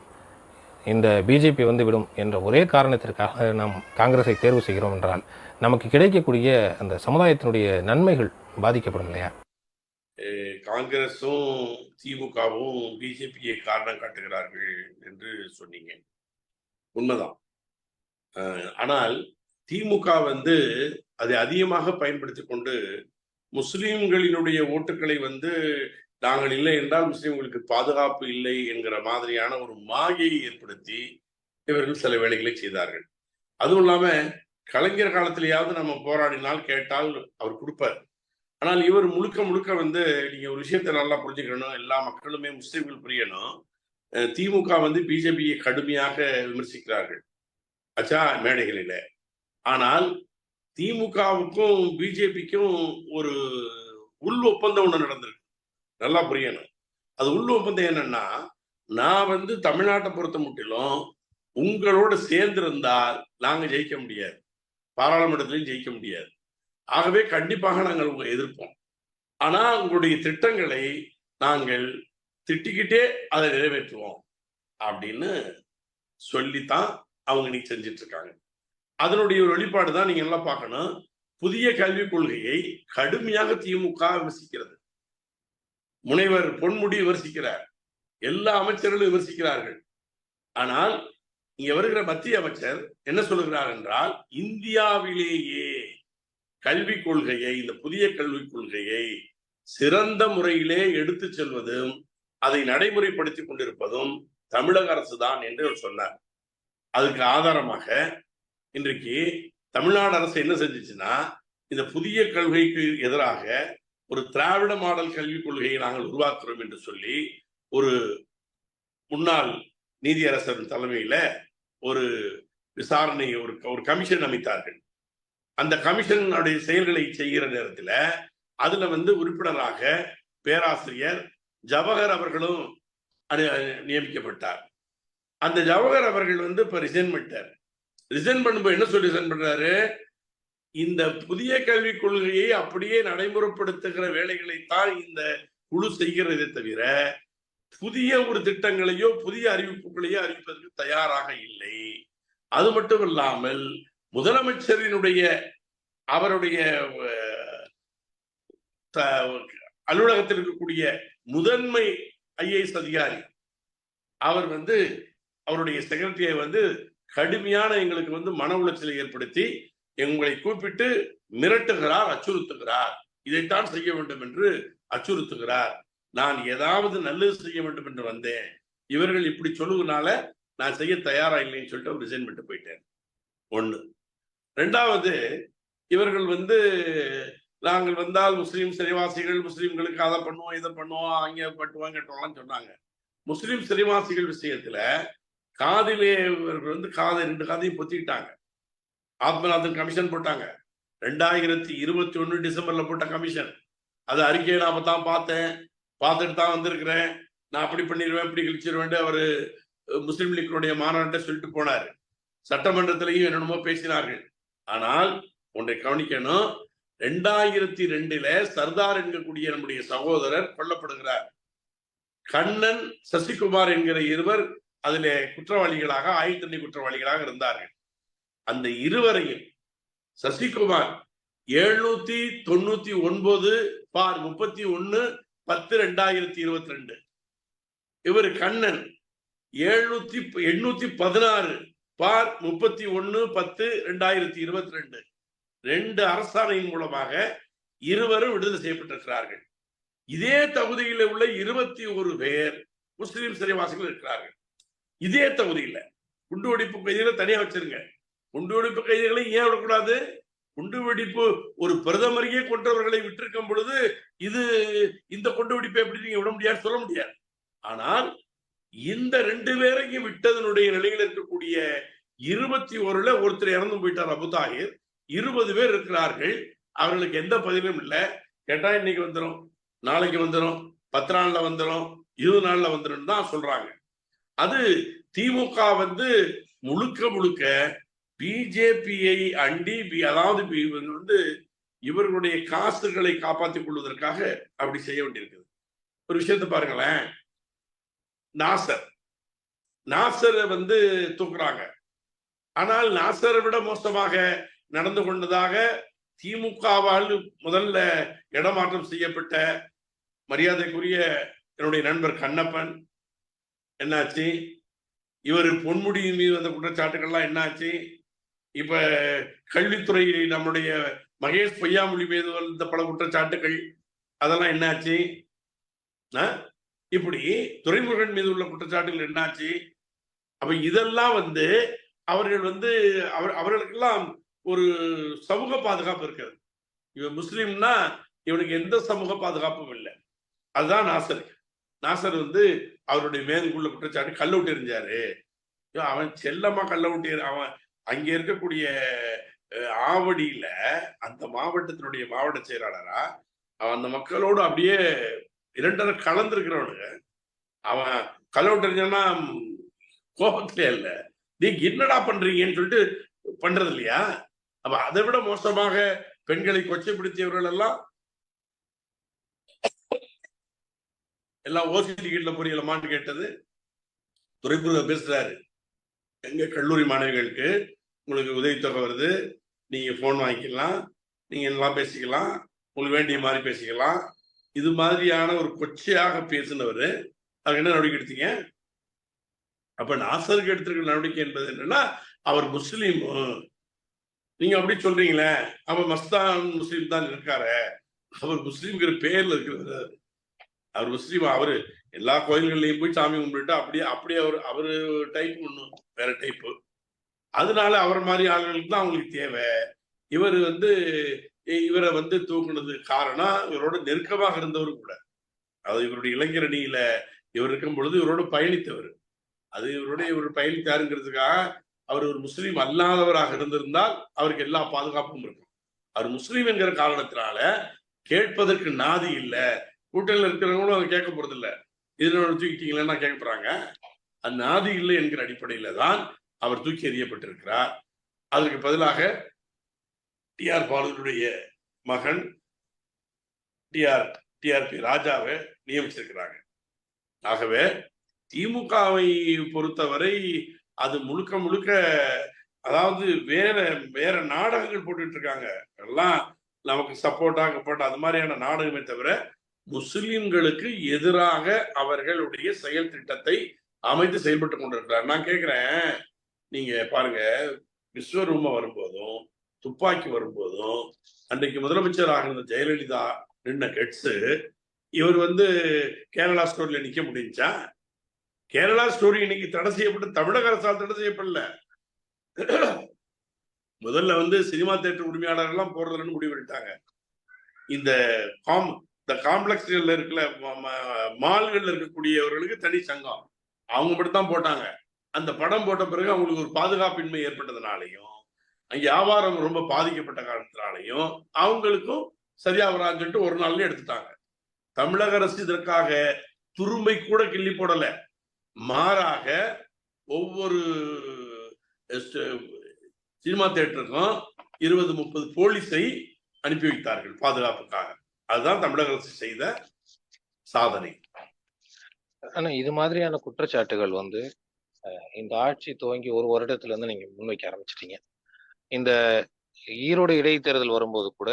இந்த பிஜேபி வந்து விடும் என்ற ஒரே காரணத்திற்காக நாம் காங்கிரஸை தேர்வு செய்கிறோம் என்றால் நமக்கு கிடைக்கக்கூடிய அந்த சமுதாயத்தினுடைய நன்மைகள் பாதிக்கப்படும் இல்லையா? காங்கிரஸும் திமுகவும் பிஜேபியை காரணம் காட்டுகிறார்கள் என்று சொன்னீங்க. உண்மைதான். ஆனால் திமுக வந்து அதை அதிகமாக பயன்படுத்தி கொண்டு முஸ்லிம்களினுடைய ஓட்டுக்களை வந்து நாங்கள் இல்லை என்றால் முஸ்லிம்களுக்கு பாதுகாப்பு இல்லை என்கிற மாதிரியான ஒரு மாயை ஏற்படுத்தி இவர்கள் சில வேலைகளை செய்தார்கள். அதுவும் இல்லாம கலைஞர் காலத்திலேயாவது நம்ம போராடினால் கேட்டால் அவர் கொடுப்பார். ஆனால் இவர் முழுக்க முழுக்க வந்து நீங்க ஒரு விஷயத்தை நல்லா புரிஞ்சுக்கணும், எல்லா மக்களுமே முஸ்லிம்கள் புரியணும். திமுக வந்து பிஜேபியை கடுமையாக விமர்சிக்கிறார்கள் அச்சா மேடைகளில. ஆனால் திமுகவுக்கும் பிஜேபிக்கும் ஒரு உள் ஒப்பந்தம் ஒண்ணு நடந்திருக்கு, நல்லா புரியணும். அது உள் ஒப்பந்தம் என்னன்னா, நான் வந்து தமிழ்நாட்டை பொறுத்த முற்றிலும் உங்களோட சேர்ந்திருந்தால் நாங்க ஜெயிக்க முடியாது, பாராளுமன்றத்திலையும் ஜெயிக்க முடியாது. ஆகவே கண்டிப்பாக நாங்கள் உங்களை எதிர்ப்போம். ஆனா உங்களுடைய திட்டங்களை நாங்கள் திட்டிக்கிட்டே அதை நிறைவேற்றுவோம் அப்படின்னு சொல்லித்தான் அவங்க இன்னைக்கு செஞ்சிட்டு இருக்காங்க. அதனுடைய ஒரு வெளிப்பாடு தான் நீங்க எல்லாம் பார்க்கணும். புதிய கல்விக் கொள்கையை கடுமையாக திமுக விமர்சிக்கிறது. முனைவர் பொன்முடி விமர்சிக்கிறார், எல்லா அமைச்சர்களும் விமர்சிக்கிறார்கள். ஆனால் இங்க வருகிற மத்திய அமைச்சர் என்ன சொல்லுகிறார் என்றால், இந்தியாவிலேயே கல்விக் கொள்கையை, இந்த புதிய கல்விக் கொள்கையை சிறந்த முறையிலே எடுத்து செல்வதும் அதை நடைமுறைப்படுத்தி கொண்டிருப்பதும் தமிழக அரசு தான் என்று அவர் சொன்னார். அதுக்கு ஆதாரமாக இன்றைக்கு தமிழ்நாடு அரசு என்ன செஞ்சிச்சுன்னா, இந்த புதிய கல்விக்கு எதிராக ஒரு திராவிட மாடல் கல்விக் கொள்கையை நாங்கள் உருவாக்குறோம் என்று சொல்லி ஒரு முன்னாள் நீதியரசர் தலைமையில ஒரு விசாரணை, ஒரு கமிஷன் அமைத்தார்கள். அந்த கமிஷனுடைய செயல்களை செய்கிற நேரத்தில் அதுல வந்து உறுப்பினராக பேராசிரியர் ஜவஹர் அவர்களும் நியமிக்கப்பட்டார். அந்த ஜவஹர் அவர்கள் வந்து இப்ப ரிசைன் பண்ணிட்டார். ரிசைன் பண்ணும்போது என்ன சொல்லி ரிசைன் பண்றாரு, இந்த புதிய கல்விக் கொள்கையை அப்படியே நடைமுறைப்படுத்துகிற வேலைகளைத்தான் இந்த குழு செய்கிறதே தவிர புதிய ஒரு திட்டங்களையோ புதிய அறிவிப்புகளையோ அறிவிப்பதற்கு தயாராக இல்லை. அது மட்டும் இல்லாமல் முதலமைச்சரினுடைய அவருடைய அலுவலகத்தில் இருக்கக்கூடிய முதன்மை IAS அதிகாரி அவர் வந்து அவருடைய செக்ரட்டரியை வந்து கடுமையான எங்களுக்கு வந்து மன உளைச்சலை ஏற்படுத்தி எங்களை கூப்பிட்டு மிரட்டுகிறார், அச்சுறுத்துகிறார். இதைத்தான் செய்ய வேண்டும் என்று அச்சுறுத்துகிறார். நான் ஏதாவது நல்லது செய்ய வேண்டும் என்று வந்தேன், இவர்கள் இப்படி சொல்லுவதனால நான் செய்ய தயாரா இல்லைன்னு சொல்லிட்டு அவர் ரிசைன் பண்ணிட்டு போயிட்டேன். ஒண்ணு. ரெண்டாவது, இவர்கள் வந்து நாங்கள் வந்தால் முஸ்லீம் சிறைவாசிகள், முஸ்லீம்களுக்கு அதை பண்ணுவோம் இதை பண்ணுவோம் அங்கே பட்டுவோம் கட்டுவோம்லாம் சொன்னாங்க. முஸ்லீம் சிறைவாசிகள் விஷயத்துல காதிலே இவர்கள் வந்து ரெண்டு காதையும் பொத்திக்கிட்டாங்க. ஆத்மநாதன் கமிஷன் போட்டாங்க. 2021 டிசம்பர்ல போட்ட கமிஷன். அது அறிக்கையை நாம தான் பார்த்துட்டு தான் வந்திருக்கிறேன், நான் அப்படி பண்ணிடுவேன் இப்படி கழிச்சிருவேன் அவரு முஸ்லீம் லீக்கினுடைய மாநாட்டை சொல்லிட்டு போனாரு. சட்டமன்றத்திலையும் என்னென்னமோ பேசினார்கள். ஆனால் ஒன்றை கவனிக்கணும், 2002 சர்தார் என்கக்கூடிய நம்முடைய சகோதரர் கொல்லப்படுகிறார். கண்ணன், சசிகுமார் என்கிற இருவர் அதிலே குற்றவாளிகளாக, ஆயுள் தண்டனை குற்றவாளிகளாக இருந்தார்கள். அந்த இருவரையும் சசிகுமார் 799/31/10/2022, இவர் கண்ணன் 816/31/10/2022, 2 அரசாணையின் மூலமாக இருவரும் விடுதலை செய்யப்பட்டிருக்கிறார்கள். இதே தகுதியில் உள்ள 21 பேர் முஸ்லிம் சிறைவாசிகள் இருக்கிறார்கள். இதே தகுதியில் குண்டுவெடிப்பு கைதிகளை தனியா வச்சிருங்க. குண்டுவெடிப்பு கைதிகளை ஏன் விடக்கூடாது? குண்டுவெடிப்பு ஒரு பிரதமரையே கொன்றவர்களை விட்டிருக்கும் பொழுது இந்த குண்டுவெடிப்பை எப்படி நீங்க விட முடியாது, சொல்ல முடியாது. ஆனால் இந்த 2 பேரையும் விட்டதனுடைய நிலையில் இருக்கக்கூடிய 21ல ஒருத்தர் இறந்து போயிட்டார், அபு தாஹிர். 20 பேர் இருக்கிறார்கள். அவர்களுக்கு எந்த பதிலும் இல்லை. கேட்டா இன்னைக்கு வந்துடும், நாளைக்கு வந்துடும், 10 நாள்ல வந்துடும், 20 நாள்ல வந்துடும் தான் சொல்றாங்க. அது திமுக வந்து முழுக்க முழுக்க பிஜேபியை அண்டி, அதாவது இவங்க வந்து இவர்களுடைய காசுகளை காப்பாற்றிக் கொள்வதற்காக அப்படி செய்ய வேண்டியிருக்குது. ஒரு விஷயத்தை பாருங்களேன், நாசர் நாசரை வந்து தூக்குறாங்க. ஆனால் நாசரை விட மோசமாக நடந்து கொண்டதாக திமுகவால் முதல்ல இடமாற்றம் செய்யப்பட்ட மரியாதைக்குரிய என்னுடைய நண்பர் கண்ணப்பன் என்னாச்சு? இவர் பொன்முடியின் மீது வந்த குற்றச்சாட்டுகள்லாம் என்னாச்சு? இப்ப கல்வித்துறை நம்முடைய மகேஷ் பொய்யாமொழி மீது வந்த பல குற்றச்சாட்டுகள் அதெல்லாம் என்னாச்சு? இப்படி துரைமுருகன் மீது உள்ள குற்றச்சாட்டுகள் என்னாச்சு? அப்ப இதெல்லாம் வந்து அவர்கள் வந்து அவர்களுக்கெல்லாம் ஒரு சமூக பாதுகாப்பு இருக்கிறது. இவன் முஸ்லீம்னா இவனுக்கு எந்த சமூக பாதுகாப்பும் இல்லை. அதுதான் நாசர். நாசர் வந்து அவருடைய மேதுக்குள்ள குற்றச்சாட்டு கல்ல விட்டு எறிஞ்சாரு. அவன் செல்லமா கல்ல விட்டு அவன் அங்க இருக்கக்கூடிய ஆவடியில அந்த மாவட்டத்தினுடைய மாவட்ட செயலாளரா அவன் அந்த மக்களோடு அப்படியே இரண்டரை கலந்துருக்கிறவனுங்க. அவன் கல்ல விட்டு எறிஞ்சான்னா கோபத்திலே இல்ல, நீங்க என்னடா பண்றீங்கன்னு சொல்லிட்டு பண்றது இல்லையா? அப்ப அதை விட மோசமாக பெண்களை கொச்சைப்படுத்தியவர்கள் எல்லாம் ஓசி டிக்கெட்ல புரியலமான்னு கேட்டது. துரைமுருகன் பேசுறாரு, எங்க கல்லூரி மாணவிகளுக்கு உங்களுக்கு உதவித்தொகை வருது, நீங்க போன் வாங்கிக்கலாம், நீங்க எல்லாம் பேசிக்கலாம், உங்களுக்கு வேண்டிய மாதிரி பேசிக்கலாம். இது மாதிரியான ஒரு கொச்சையாக பேசினவர் அதுக்கு என்ன நடவடிக்கை எடுத்தீங்க? அப்ப நாசருக்கு எடுத்திருக்கிற நடவடிக்கை என்பது என்னன்னா, அவர் முஸ்லீம். நீங்க அப்படி சொல்றீங்களே, அப்ப மஸ்தான் முஸ்லீம் தான் இருக்காரு. அவர் முஸ்லீம்ங்கிற பேர்ல இருக்கிறாரு. அவர் முஸ்லீம். அவரு எல்லா கோயில்கள்லயும் போய் சாமி கும்பிட்டு அப்படியே அவரு டைப் ஒண்ணும் வேற டைப்பு. அதனால அவர் மாதிரி ஆளுகளுக்கு தான் அவங்களுக்கு தேவை. இவர் வந்து இவரை வந்து தூக்குனது காரணம் இவரோட நெருக்கமாக இருந்தவர் கூட. அது இவருடைய இளைஞரணியில இவர் இருக்கும் பொழுது இவரோட பயணித்தவர். அது இவர் பயணித்தாருங்கிறதுக்காக அவர் ஒரு முஸ்லீம் அல்லாதவராக இருந்திருந்தால் அவருக்கு எல்லா பாதுகாப்பும் இருக்கும். அவர் முஸ்லீம் என்கிற காரணத்தினால கேட்பதற்கு நாதி இல்லை. கூட்டணியில் இருக்கிறவங்களும் அதை கேட்க போறது இல்லை. இதுல தூக்கிட்டீங்களா கேட்க போறாங்க. அது நாதி இல்லை என்கிற அடிப்படையில தான் அவர் தூக்கி எறியப்பட்டிருக்கிறார். அதற்கு பதிலாக டிஆர் பாலுடைய மகன் டிஆர்பி ராஜாவை நியமிச்சிருக்கிறாங்க. ஆகவே திமுகவை பொறுத்தவரை அது முழுக்க அதாவது வேற நாடகங்கள் போட்டுட்டு இருக்காங்க. எல்லாம் நமக்கு சப்போர்ட்டாக அது மாதிரியான நாடகமே தவிர முஸ்லிம்களுக்கு எதிராக அவர்களுடைய செயல் திட்டத்தை அமைத்து செயல்பட்டு கொண்டிருக்கிறார். நான் கேட்கிறேன், நீங்க பாருங்க, விஸ்வரூபம் வரும்போதும் துப்பாக்கி வரும்போதும் அன்றைக்கு முதலமைச்சராக இருந்த ஜெயலலிதா நின்ன கெட்ஸு இவர் வந்து கேரளா ஸ்டோரியில நிக்க முடிஞ்சா? கேரளா ஸ்டோரி இன்னைக்கு தடை செய்யப்பட்டு தமிழக அரசால் தடை செய்யப்படல. முதல்ல வந்து சினிமா தியேட்டர் உரிமையாளர்கள் எல்லாம் போறதுன்னு முடிவெடுத்தாங்க. இந்த காம்ப்ளெக்ஸ்ல இருக்கிற மால்கள்ல இருக்கக்கூடியவர்களுக்கு தனி சங்கம் அவங்க மட்டும் தான் போட்டாங்க. அந்த படம் போட்ட பிறகு அவங்களுக்கு ஒரு பாதுகாப்பின்மை ஏற்பட்டதுனாலையும் அங்க வியாபாரம் ரொம்ப பாதிக்கப்பட்ட காரணத்தினாலையும் அவங்களுக்கும் சரியா வரான்னு சொல்லிட்டு ஒரு நாள்லயே எடுத்துட்டாங்க. தமிழக அரசு இதற்காக துரும்பை கூட கிள்ளி போடல. மாறாக ஒவ்வொரு சினிமா தியேட்டருக்கும் 20-30 போலீஸை அனுப்பி வைத்தார்கள் பாதுகாப்புக்காக. அதுதான் தமிழக அரசு செய்த சாதனை. ஆனா இது மாதிரியான குற்றச்சாட்டுகள் வந்து இந்த ஆட்சி துவங்கி ஒரு வருடத்துல இருந்து நீங்க முன்வைக்க ஆரம்பிச்சிட்டீங்க. இந்த ஈரோடு இடைத்தேர்தல் வரும்போது கூட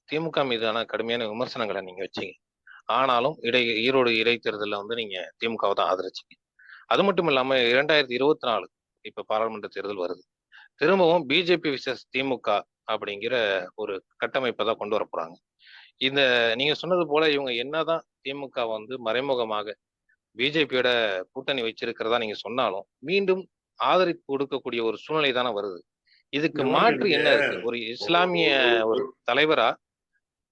திமுக மீதான கடுமையான விமர்சனங்களை நீங்க வச்சீங்க. ஆனாலும் ஈரோடு இடைத்தேர்தலில் வந்து நீங்க திமுகவை தான் ஆதரிச்சீங்க. அது மட்டும் இல்லாம 2024 இப்ப பாராளுமன்ற தேர்தல் வருது. திரும்பவும் பிஜேபி விசஸ் திமுக அப்படிங்கிற ஒரு கட்டமைப்பை தான் கொண்டு வர போறாங்க. இந்த நீங்க சொன்னது போல இவங்க என்னதான் திமுக வந்து மறைமுகமாக பிஜேபியோட கூட்டணி வச்சிருக்கிறதா நீங்க சொன்னாலும் மீண்டும் ஆதரிப்பு கொடுக்கக்கூடிய ஒரு சூழ்நிலை தானே வருது. இதுக்கு மாற்று என்ன இருக்கு? ஒரு இஸ்லாமிய ஒரு தலைவரா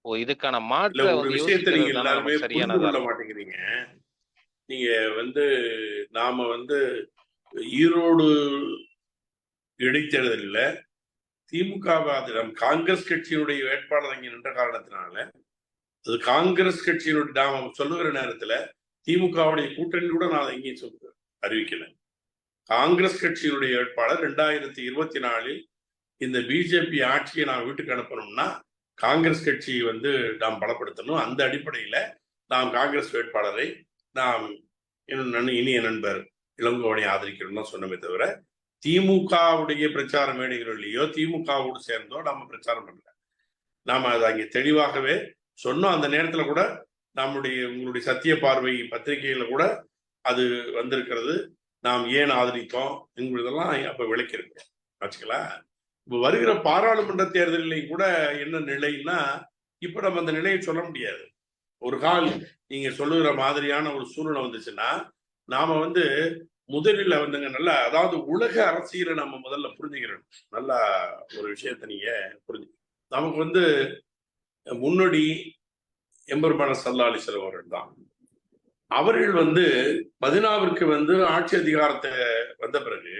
இதுக்கான மாற்று ஒரு விஷயத்தை நீங்க எல்லாருமே புரிந்து மாட்டேங்கிறீங்க. நீங்க வந்து நாம வந்து ஈரோடு இடைத்தேர்தலில் திமுக காங்கிரஸ் கட்சியினுடைய வேட்பாளர் அங்கே நின்ற காரணத்தினால அது காங்கிரஸ் கட்சியினுடைய நாம சொல்லுகிற நேரத்துல திமுகவுடைய கூட்டணி கூட நான் எங்கேயும் சொல்லுவேன் அறிவிக்கல. காங்கிரஸ் கட்சியினுடைய வேட்பாளர் 2024 இந்த பிஜேபி ஆட்சியை நான் வீட்டுக்கு அனுப்பணும்னா காங்கிரஸ் கட்சியை வந்து நாம் பலப்படுத்தணும். அந்த அடிப்படையில நாம் காங்கிரஸ் வேட்பாளரை நாம் இனிய நண்பர் இளங்கோவனை ஆதரிக்கணும்னு தான் சொன்னமே தவிர திமுகவுடைய பிரச்சார மேடைகளிலேயோ திமுகவோடு சேர்ந்தோ நம்ம பிரச்சாரம் பண்ணல. நாம அதை அங்கே தெளிவாகவே சொன்னோம். அந்த நேரத்துல கூட உங்களுடைய சத்திய பார்வை பத்திரிகையில கூட அது வந்திருக்கிறது. நாம் ஏன் ஆதரித்தோம் என்பதெல்லாம் அப்ப விளக்கியிருக்கோம். ஆச்சுங்களா? இப்ப வருகிற பாராளுமன்ற தேர்தலிலையும் கூட என்ன நிலைன்னா, இப்ப நம்ம அந்த நிலையை சொல்ல முடியாது. ஒரு கால் நீங்க சொல்லுகிற மாதிரியான ஒரு சூழ்நிலை வந்துச்சுன்னா, நாம முதலில் நல்லா, அதாவது உலக அரசியலை நம்ம முதல்ல புரிஞ்சுக்கிறோம். நல்லா ஒரு விஷயத்த நீங்க புரிஞ்சு, நமக்கு முன்னோடி எம்பெருமான ஸல்லல்லாஹு அலைஹி வஸல்லம் அவர்கள் தான். அவர்கள் மதீனாவிற்கு ஆட்சி அதிகாரத்தை வந்த பிறகு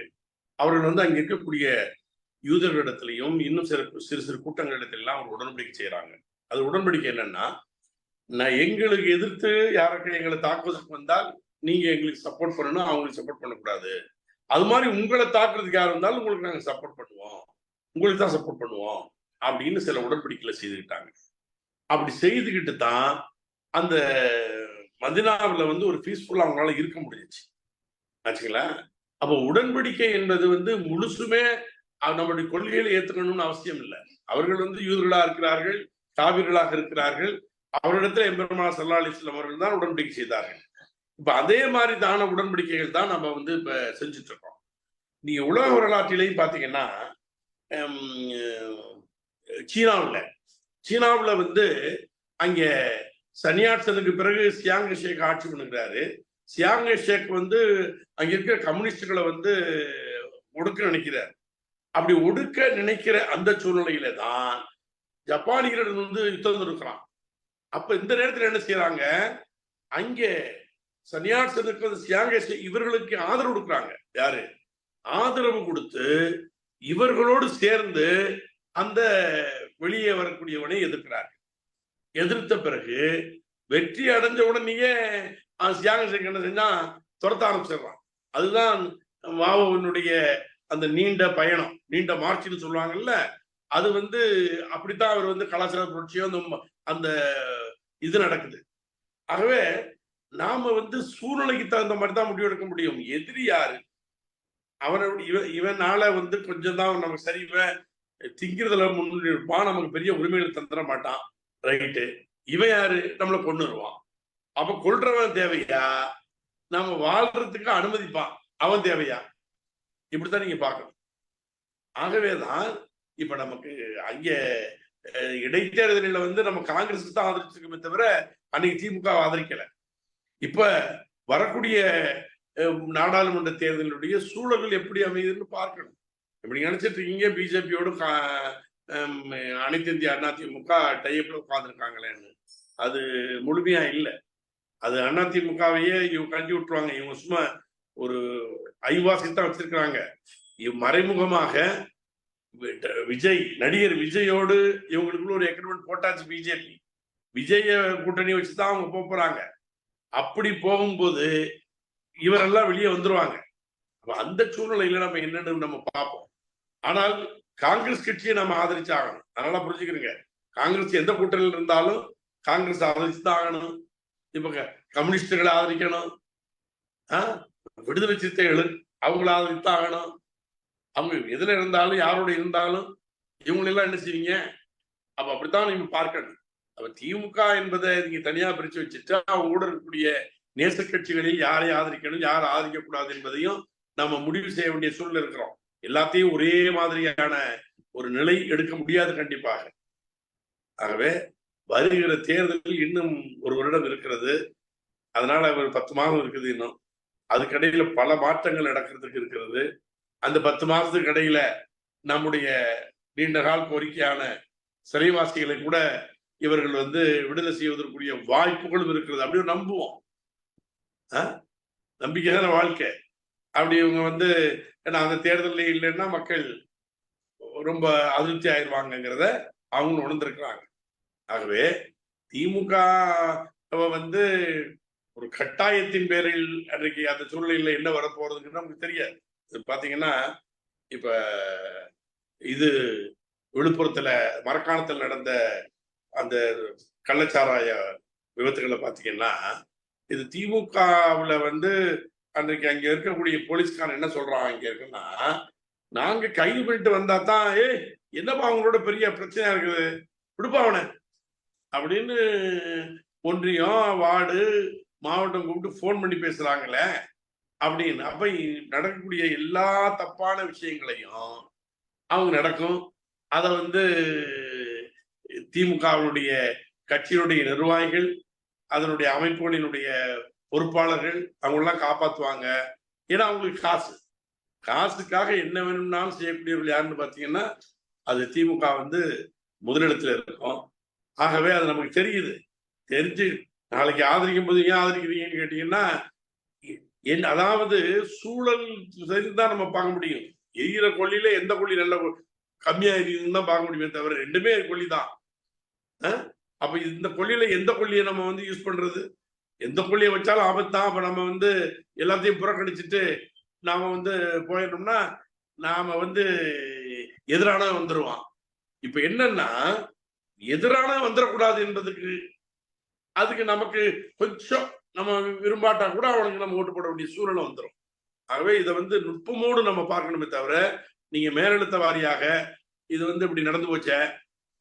அவர்கள் அங்க இருக்கக்கூடிய யூதர்களிடத்திலையும் இன்னும் சிறு சிறு கூட்டங்களிடத்திலாம் ஒரு உடன்படிக்கை செய்யறாங்க. அது உடன்படிக்கை என்னன்னா, எங்களுக்கு எதிர்த்து யாருக்கு எங்களை தாக்குவதற்கு வந்தால் நீங்க எங்களுக்கு சப்போர்ட் பண்ணணும், அவங்களுக்கு சப்போர்ட் பண்ணக்கூடாது. அது மாதிரி உங்களை தாக்குறதுக்கு யார் இருந்தாலும் உங்களுக்கு நாங்க சப்போர்ட் பண்ணுவோம், உங்களுக்கு தான் சப்போர்ட் பண்ணுவோம் அப்படின்னு சில உடன்படிக்கைகளை செய்துக்கிட்டாங்க. அப்படி செய்துக்கிட்டு தான் அந்த மதீனாவில் ஒரு பீஸ்ஃபுல்லா அவங்களால இருக்க முடிஞ்சிச்சு. ஆச்சுங்களா? அப்போ உடன்படிக்கை என்பது முழுசுமே நம்முடைய கொள்கைகளை ஏற்றுக்கணும்னு அவசியம் இல்லை. அவர்கள் யூதர்களா இருக்கிறார்கள், காவிர்களாக இருக்கிறார்கள். அவரிடத்துல எம்பெருமானார் ஸல்லல்லாஹு அலைஹி வஸல்லம் அவர்கள் தான் உடன்படிக்கை செய்தார்கள். இப்ப அதே மாதிரி தான உடன்படிக்கைகள் தான் நம்ம இப்ப செஞ்சுட்டு இருக்கோம். நீங்க உலக வரலாற்றிலையும் பாத்தீங்கன்னா, சீனாவுல அங்க சன்னியாட்சனுக்கு பிறகு சியாங் ஷேக் ஆட்சி பண்ணுகிறாரு. சியாங் ஷேக் அங்க இருக்கிற கம்யூனிஸ்டுகளை ஒடுக்க நினைக்கிறார். அப்படி ஒடுக்க நினைக்கிற அந்த சூழ்நிலையில தான் ஜப்பானியர்கள் யுத்தம் இருக்கிறான். அப்ப இந்த நேரத்தில் என்ன செய்யறாங்க, அங்கே சன்னியாசனுக்கு சியாங் ஷேக் இவர்களுக்கு ஆதரவு கொடுக்குறாங்க. யாரு ஆதரவு கொடுத்து இவர்களோடு சேர்ந்து அந்த வெளியே வரக்கூடியவனை எதிர்க்கிறார்கள். எதிர்த்த பிறகு வெற்றி அடைஞ்ச உடனேயே சியாங் ஷேக் என்ன செஞ்சா துரத்த ஆரம்பிச்சிடறான். அதுதான் மாவோவினுடைய அந்த நீண்ட பயணம், நீண்ட மார்ச்னு சொல்லுவாங்கல்ல. அது அப்படித்தான் அவர் கலாச்சார புரட்சியோ அந்த இது நடக்குது. ஆகவே நாம சூழ்நிலைக்கு தகுந்த மாதிரி தான் முடிவு எடுக்க முடியும். எதிரி யாரு, இவனால கொஞ்சம் தான் நமக்கு சரி, இவன் திங்கிறதுல முன்னாடி இருப்பான், நமக்கு பெரிய உரிமைகள் தந்துட மாட்டான், ரைட்டு. இவன் யாரு, நம்மளை கொன்னுருவான். அப்ப கொல்றவன் தேவையா, நாம வாழ்றதுக்கு அனுமதிப்பான் அவன் தேவையா? இப்படித்தான் நீங்க பார்க்கணும். ஆகவேதான் இப்ப நமக்கு அங்க இடைத்தேர்தலில் நம்ம காங்கிரஸ் தான் ஆதரிச்சிருக்கோமே தவிர அன்னைக்கு திமுக ஆதரிக்கல. இப்ப வரக்கூடிய நாடாளுமன்ற தேர்தலுடைய சூழல்கள் எப்படி அமையுதுன்னு பார்க்கணும். இப்படி நினைச்சிட்டு இருக்கீங்க பிஜேபியோடு அனைத்து இந்திய அதிமுக டைப்ல உட்கார்ந்துருக்காங்களேன்னு. அது முழுமையா இல்லை. அது அதிமுகவையே இவங்க கண்டி விட்டுருவாங்க. இவங்க சும்மா ஒரு ஐவாசி தான் வச்சிருக்கிறாங்க. மறைமுகமாக விஜய், நடிகர் விஜயோடு இவங்களுக்குள்ள ஒரு எக்ரிமெண்ட் போட்டாச்சு பிஜேபி. விஜய கூட்டணி வச்சுதான் அவங்க போறாங்க. அப்படி போகும்போது இவரெல்லாம் வெளியே வந்துருவாங்க. அந்த சூழ்நிலையில நம்ம என்னன்னு நம்ம பார்ப்போம். ஆனால் காங்கிரஸ் கட்சியை நம்ம ஆதரிச்சாகணும். அதனால புரிஞ்சுக்கிறீங்க, காங்கிரஸ் எந்த கூட்டணியில் இருந்தாலும் காங்கிரஸ் ஆதரிச்சுதான் ஆகணும். இப்ப கம்யூனிஸ்டுகளை ஆதரிக்கணும், விடுதலை சிறுத்தைகள் அவங்கள ஆதரித்தான் ஆகணும். அவங்க எதுல இருந்தாலும் யாரோட இருந்தாலும் இவங்களெல்லாம் என்ன செய்வீங்க? அப்ப அப்படித்தான் நீங்க பார்க்கணும். அப்ப திமுக என்பதை நீங்க தனியா பிரிச்சு வச்சுட்டு அவங்க கூட இருக்கக்கூடிய நேச கட்சிகளில் யாரை ஆதரிக்கணும், யாரை ஆதரிக்க கூடாது என்பதையும் நம்ம முடிவு செய்ய வேண்டிய சூழ்நிலை இருக்கிறோம். எல்லாத்தையும் ஒரே மாதிரியான ஒரு நிலை எடுக்க முடியாது கண்டிப்பாக. ஆகவே வருகிற தேர்தலில் இன்னும் ஒரு வருடம் இருக்கிறது. அதனால ஒரு 10 மாதம் இருக்குது. இன்னும் அதுக்கடையில பல மாற்றங்கள் நடக்கிறதுக்கு இருக்கிறது. அந்த 10 மாதத்துக்கு இடையில நம்முடைய நீண்டகால கோரிக்கையான சிறைவாசிகளை கூட இவர்கள் விடுதலை செய்வதற்குரிய வாய்ப்புகளும் இருக்கிறது. அப்படி நம்புவோம். நம்பிக்கையான வாழ்க்கை. அப்படி இவங்க ஏன்னா அந்த தேர்தலில் இல்லைன்னா மக்கள் ரொம்ப அதிருப்தி ஆயிடுவாங்கிறத அவங்க உணர்ந்திருக்கிறாங்க. ஆகவே திமுக ஒரு கட்டாயத்தின் பேரில் அன்றைக்கு அந்த சூழ்நிலையில என்ன வரப்போறதுன்னு நமக்கு தெரியாது. பாத்தீங்கன்னா இப்ப இது விழுப்புரத்துல மரக்காணத்தில் நடந்த அந்த கள்ளச்சாராய விபத்துகளை பாத்தீங்கன்னா, இது திமுகவுல அன்றைக்கு அங்க இருக்கக்கூடிய போலீஸ்காரன் என்ன சொல்றான் இங்க இருக்குன்னா, நாங்க கைது பண்ணிட்டு வந்தா தான் என்னப்பா அவங்களோட பெரிய பிரச்சனையா இருக்குது, விடுப்பா அவனை அப்படின்னு ஒன்றியம், வார்டு, மாவட்டம் கூப்பிட்டு போன் பண்ணி பேசுறாங்களே அப்படின்னு. அப்ப நடக்கக்கூடிய எல்லா தப்பான விஷயங்களையும் அவங்க நடக்கும். அத வந்து திமுகவினுடைய கட்சியினுடைய நிர்வாகிகள், அதனுடைய அமைப்புகளினுடைய பொறுப்பாளர்கள் அவங்க எல்லாம் காப்பாத்துவாங்க. ஏன்னா அவங்களுக்கு காசுக்காக என்ன வேணும்னாலும் செய்யக்கூடியவர்கள் யாருன்னு பாத்தீங்கன்னா அது திமுக வந்து முதலிடத்துல இருக்கும். ஆகவே அது நமக்கு தெரியுது. தெரிஞ்சு நாளைக்கு ஆதரிக்கும் போது ஏன் ஆதரிக்கிறீங்கன்னு கேட்டீங்கன்னா, அதாவது சூழல் சரிதான் நம்ம பார்க்க முடியும். எரியிற கொள்ளியில எந்த கொள்ளி நல்ல கம்மியா எரியுதுன்னு தான் பார்க்க முடியுமே தவிர ரெண்டுமே கொள்ளி தான். அப்ப இந்த கொள்ளியில எந்த கொள்ளியை நம்ம வந்து யூஸ் பண்றது? எந்த கொள்ளியை வச்சாலும் ஆபத்து தான். அப்ப நம்ம வந்து எல்லாத்தையும் புறக்கணிச்சுட்டு நாம வந்து போயிடணும்னா நாம வந்து எதிரான வந்துருவான். இப்ப என்னன்னா எதிரான வந்துடக்கூடாது என்பதுக்கு அதுக்கு நமக்கு கொஞ்சம் நம்ம விரும்பாட்டா கூட அவனுக்கு நம்ம ஓட்டு போட வேண்டிய சூழ்நிலை வந்துடும். ஆகவே இதை வந்து நுட்பமோடு நம்ம பார்க்கணுமே தவிர நீங்க மேலெழுத்த வாரியாக இது வந்து இப்படி நடந்து போச்ச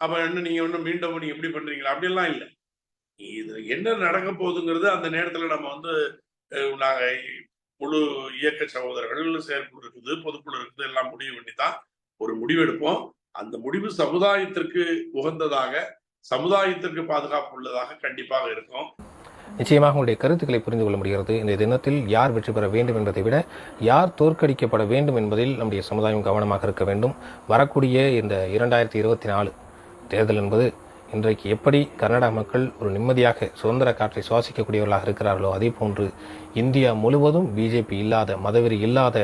அப்ப என்ன நீங்க ஒன்னும் மீண்டும் நீங்க எப்படி பண்றீங்களா அப்படியெல்லாம் இல்லை. இது என்ன நடக்க போகுதுங்கிறது அந்த நேரத்துல நம்ம வந்து நாங்க முழு இயக்க சகோதரர்கள் செயற்குழு இருக்குது, பொதுக்குழு இருக்குது, எல்லாம் முடிவு பண்ணி தான் ஒரு முடிவு எடுப்போம். அந்த முடிவு சமுதாயத்திற்கு உகந்ததாக, சமுதாயத்திற்கு பாதுகாப்பு உள்ளதாக கண்டிப்பாக இருக்கும். நிச்சயமாக உங்களுடைய கருத்துக்களை புரிந்து கொள்ள முடிகிறது. இந்த தினத்தில் யார் வெற்றி பெற வேண்டும் என்பதை விட யார் தோற்கடிக்கப்பட வேண்டும் என்பதில் நம்முடைய சமுதாயம் கவனமாக இருக்க வேண்டும். வரக்கூடிய இந்த 2024 தேர்தல் என்பது இன்றைக்கு எப்படி கர்நாடக மக்கள் ஒரு நிம்மதியாக சுதந்திர காற்றை சுவாசிக்கக்கூடியவர்களாக இருக்கிறார்களோ அதே போன்று இந்தியா முழுவதும் பிஜேபி இல்லாத, மதவெறி இல்லாத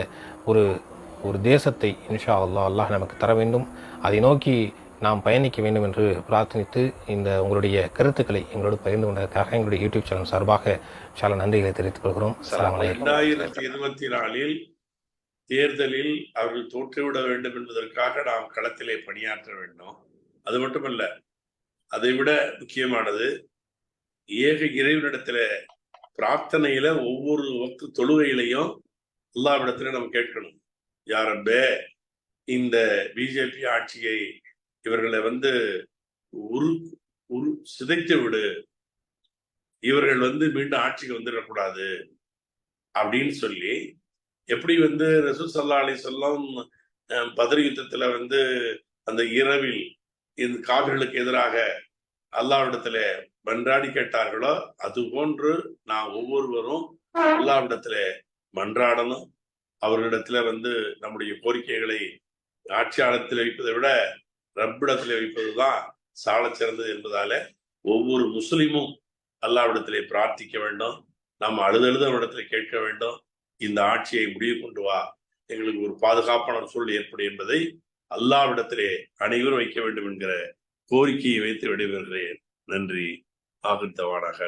ஒரு தேசத்தை இன்ஷா அல்லாஹ் நமக்கு தர வேண்டும். அதை நோக்கி நாம் பயணிக்க வேண்டும் என்று பிரார்த்தனித்து இந்த உங்களுடைய கருத்துக்களை எங்களோடு பகிர்ந்து கொண்டதற்காக எங்களுடைய யூடியூப் சேனல் சார்பாக சில நன்றிகளை தெரிவித்துக் கொள்கிறோம். 2024 தேர்தலில் அவர்கள் தோற்றுவிட வேண்டும் என்பதற்காக நாம் களத்திலே பணியாற்ற வேண்டும். அது மட்டுமல்ல, அதை விட முக்கியமானது ஏக இறைவனிடத்துல பிரார்த்தனையில ஒவ்வொரு வக்து தொழுகையிலையும் அல்லாஹ்விடத்துல நம்ம கேட்கணும், யா ரப்பே இந்த பிஜேபி ஆட்சியை இவர்களை வந்து சிதைத்து விடு, இவர்கள் வந்து மீண்டும் ஆட்சிக்கு வந்துடக்கூடாது அப்படின்னு சொல்லி, எப்படி வந்து ரசூல் ஸல்லல்லாஹு அலைஹி வஸல்லம் பத்ர் யுத்தத்துல வந்து அந்த இரவில் இந்த காபிர்களுக்கு எதிராக அல்லாஹ்விடத்துல மன்றாடி கேட்டார்களோ அது போன்று நாம் ஒவ்வொருவரும் அல்லாஹ்விடத்துல மன்றாடணும். அவர்களிடத்துல வந்து நம்முடைய கோரிக்கைகளை ஆட்சியாளத்தில் வைப்பதை விட ரப்பிடத்தில் வைப்பதுதான் சால சிறந்தது என்பதால ஒவ்வொரு முஸ்லிமும் அல்லாஹ்விடத்திலே பிரார்த்திக்க வேண்டும். நாம் அழுதழுத அவரிடத்துல கேட்க வேண்டும், இந்த ஆட்சியை முடிவு கொண்டு வா, எங்களுக்கு ஒரு பாதுகாப்பான சூழல் ஏற்படும் என்பதை அல்லாஹ்விடத்திலே அனைவரும் வைக்க வேண்டும் என்கிற கோரிக்கையை வைத்து விடைபெறுகிறேன். நன்றி. ஆகித்தவானாக.